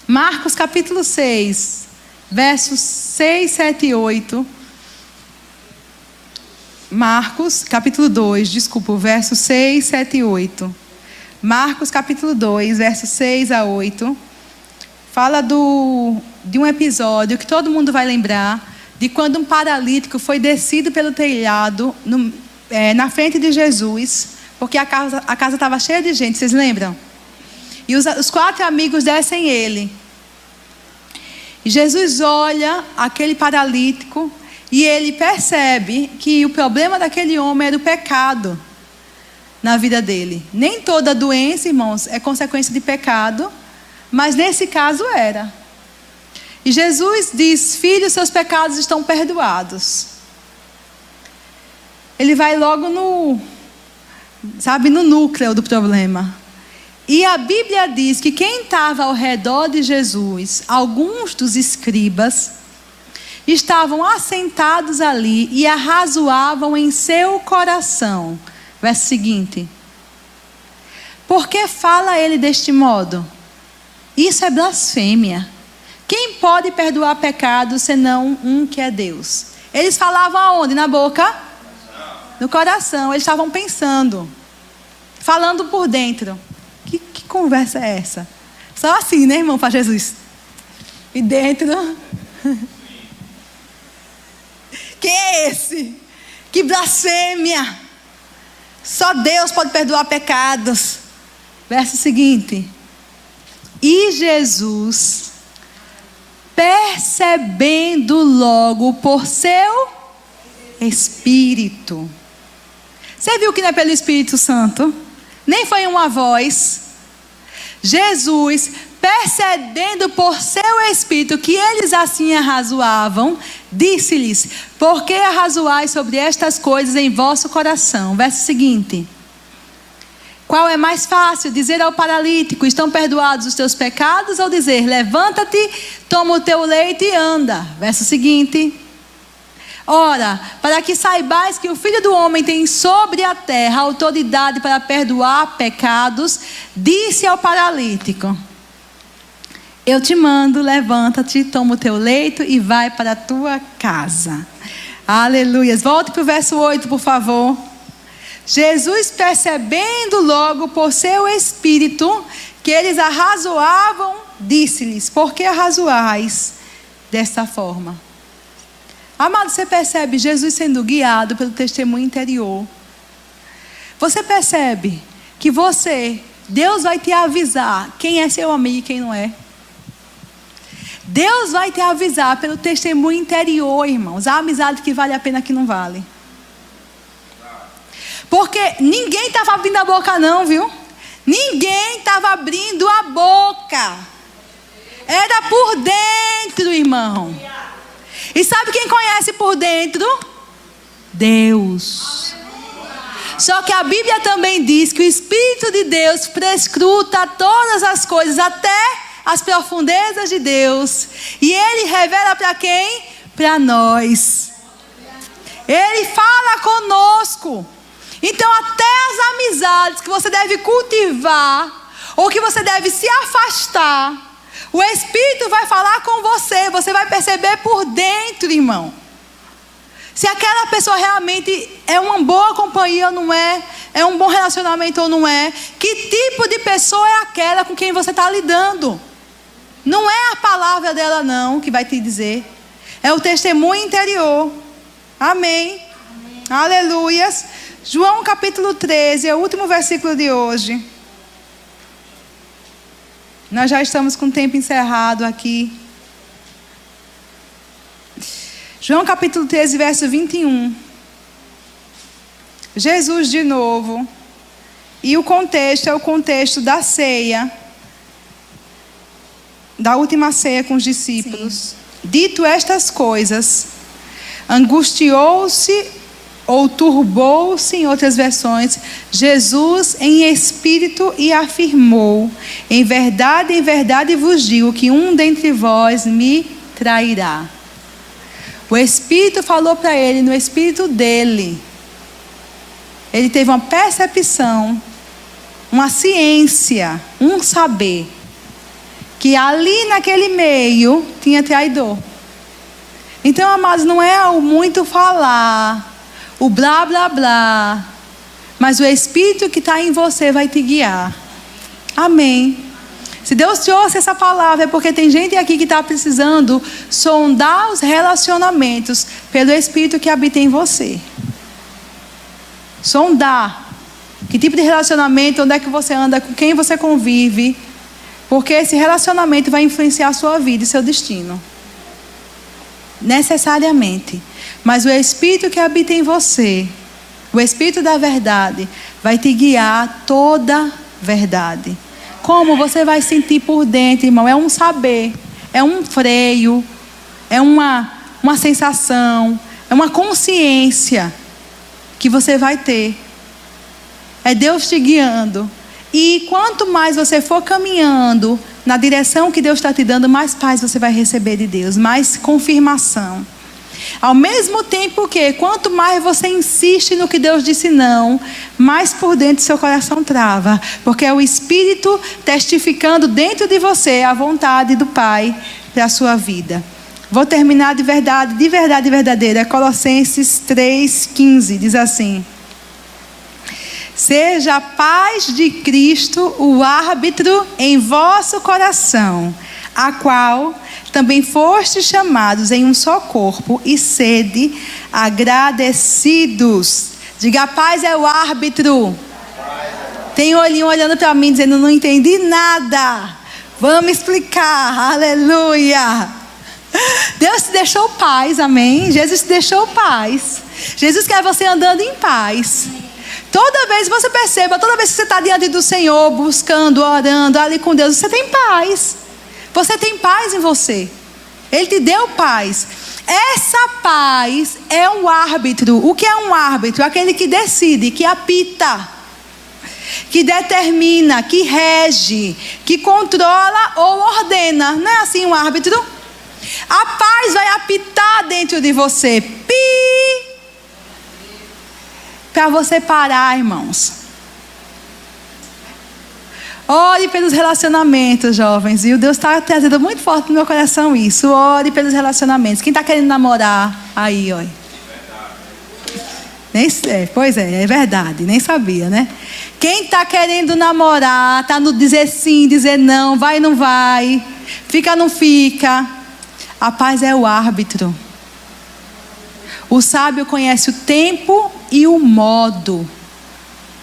Marcos capítulo 6, versos 6, 7 e 8. Marcos capítulo 2, versos 6, 7 e 8. Marcos capítulo 2, versos 6 a 8. Fala de um episódio que todo mundo vai lembrar, de quando um paralítico foi descido pelo telhado na frente de Jesus, porque a casa estava cheia de gente, vocês lembram? E os 4 amigos descem ele. E Jesus olha aquele paralítico e ele percebe que o problema daquele homem era o pecado na vida dele. Nem toda doença, irmãos, é consequência de pecado, mas nesse caso era. E Jesus diz: filho, seus pecados estão perdoados. Ele vai logo no núcleo do problema. E a Bíblia diz que quem estava ao redor de Jesus, alguns dos escribas, estavam assentados ali e arrazoavam em seu coração. Verso seguinte: por que fala ele deste modo? Isso é blasfêmia. Quem pode perdoar pecados senão um que é Deus? Eles falavam aonde? Na boca? No coração. Eles estavam pensando, falando por dentro. Que conversa é essa? Só assim, né, irmão, para Jesus? E dentro? Quem é esse? Que blasfêmia! Só Deus pode perdoar pecados. Verso seguinte: e Jesus, percebendo logo por seu Espírito. Você viu que não é pelo Espírito Santo? Nem foi uma voz. Jesus, percebendo por seu Espírito que eles assim arrazoavam, disse-lhes: por que arrazoais sobre estas coisas em vosso coração? Verso seguinte: qual é mais fácil, dizer ao paralítico: estão perdoados os teus pecados, ou dizer: levanta-te, toma o teu leito e anda? Verso seguinte: ora, para que saibais que o Filho do Homem tem sobre a terra autoridade para perdoar pecados, disse ao paralítico: Eu te mando, levanta-te, toma o teu leito e vai para a tua casa. Aleluias. Volte para o verso 8, por favor. Jesus, percebendo logo por seu espírito que eles arrazoavam, disse-lhes: por que arrazoais desta forma? Amado, você percebe Jesus sendo guiado pelo testemunho interior. Você percebe que Deus vai te avisar quem é seu amigo e quem não é. Deus vai te avisar pelo testemunho interior, irmãos. A amizade que vale a pena, que não vale. Porque ninguém estava abrindo a boca não, viu? Ninguém estava abrindo a boca. Era por dentro, irmão. E sabe quem conhece por dentro? Deus. Só que a Bíblia também diz que o Espírito de Deus prescruta todas as coisas, até as profundezas de Deus. E Ele revela para quem? Para nós. Ele fala conosco. Então até as amizades que você deve cultivar, ou que você deve se afastar, o Espírito vai falar com você. Você vai perceber por dentro, irmão, se aquela pessoa realmente é uma boa companhia ou não é, é um bom relacionamento ou não é, que tipo de pessoa é aquela com quem você está lidando. Não é a palavra dela não que vai te dizer, é o testemunho interior. Amém. Aleluias. João capítulo 13, é o último versículo de hoje. Nós já estamos com o tempo encerrado aqui. João capítulo 13, verso 21. Jesus de novo. E o contexto é o contexto da ceia. Da última ceia com os discípulos. Sim. Dito estas coisas, angustiou-se ou turbou-se, em outras versões, Jesus em espírito e afirmou: em verdade vos digo que um dentre vós me trairá. O Espírito falou para ele, no espírito dele. Ele teve uma percepção, uma ciência, um saber, que ali naquele meio tinha traidor. Então, amados, não é o muito falar, o blá blá blá, mas o Espírito que está em você vai te guiar. Amém. Se Deus trouxe essa palavra é porque tem gente aqui que está precisando sondar os relacionamentos pelo Espírito que habita em você. Sondar que tipo de relacionamento, onde é que você anda, com quem você convive, porque esse relacionamento vai influenciar a sua vida e seu destino. Necessariamente. Mas o Espírito que habita em você, o Espírito da verdade, vai te guiar a toda verdade. Como você vai sentir por dentro, irmão? É um saber, é um freio, é uma sensação, é uma consciência que você vai ter. É Deus te guiando. E quanto mais você for caminhando na direção que Deus está te dando, mais paz você vai receber de Deus, mais confirmação. Ao mesmo tempo que, quanto mais você insiste no que Deus disse não, mais por dentro seu coração trava. Porque é o Espírito testificando dentro de você a vontade do Pai para a sua vida. Vou terminar de verdade verdadeira. Colossenses 3,15 diz assim: seja a paz de Cristo o árbitro em vosso coração, a qual também fostes chamados em um só corpo, e sede agradecidos. Diga: a paz é o árbitro. Tem um olhinho olhando para mim dizendo: não entendi nada. Vamos explicar. Aleluia. Deus te deixou paz, amém? Jesus te deixou paz. Jesus quer você andando em paz. Toda vez você perceba, toda vez que você está diante do Senhor, buscando, orando, ali com Deus, você tem paz. Você tem paz em você. Ele te deu paz. Essa paz é um árbitro. O que é um árbitro? Aquele que decide, que apita, que determina, que rege, que controla ou ordena. Não é assim um árbitro? A paz vai apitar dentro de você. Pi! Para você parar, irmãos. Ore pelos relacionamentos, jovens. E o Deus está trazendo muito forte no meu coração isso. Ore pelos relacionamentos. Quem está querendo namorar? Aí, olha. Pois é verdade. Nem sabia, né? Quem está querendo namorar, está no dizer sim, dizer não, vai, não vai, fica, não fica. A paz é o árbitro. O sábio conhece o tempo e o modo.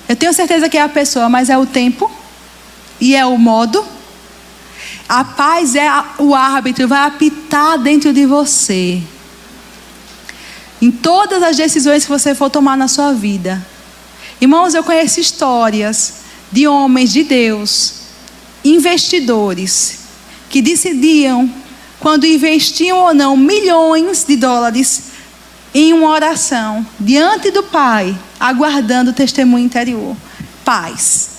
Eu tenho certeza que é a pessoa, mas é o tempo e é o modo. A paz é o árbitro, vai apitar dentro de você. Em todas as decisões que você for tomar na sua vida. Irmãos, eu conheço histórias de homens de Deus, investidores, que decidiam quando investiam ou não milhões de dólares em uma oração, diante do Pai, aguardando o testemunho interior. Paz.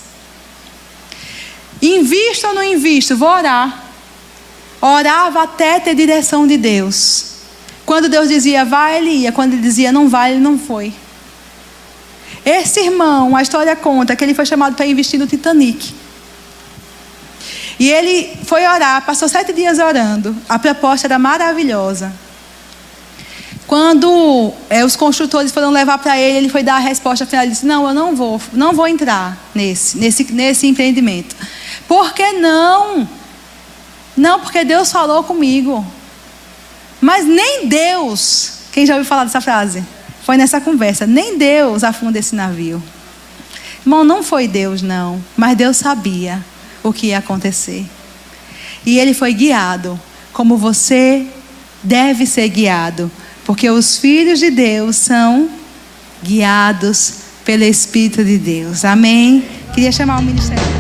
Invisto ou não invisto? Vou orar. Orava até ter direção de Deus. Quando Deus dizia vai, ele ia. Quando ele dizia não vai, ele não foi. Esse irmão, a história conta que ele foi chamado para investir no Titanic. E ele foi orar, passou 7 dias orando. A proposta era maravilhosa. Quando os construtores foram levar para ele, ele foi dar a resposta final. Ele disse, não, eu não vou entrar nesse empreendimento. Por que não? Não, porque Deus falou comigo. Mas nem Deus, quem já ouviu falar dessa frase? Foi nessa conversa, nem Deus afunda esse navio. Irmão, não foi Deus não, mas Deus sabia o que ia acontecer. E ele foi guiado, como você deve ser guiado. Porque os filhos de Deus são guiados pelo Espírito de Deus. Amém? Queria chamar o ministério.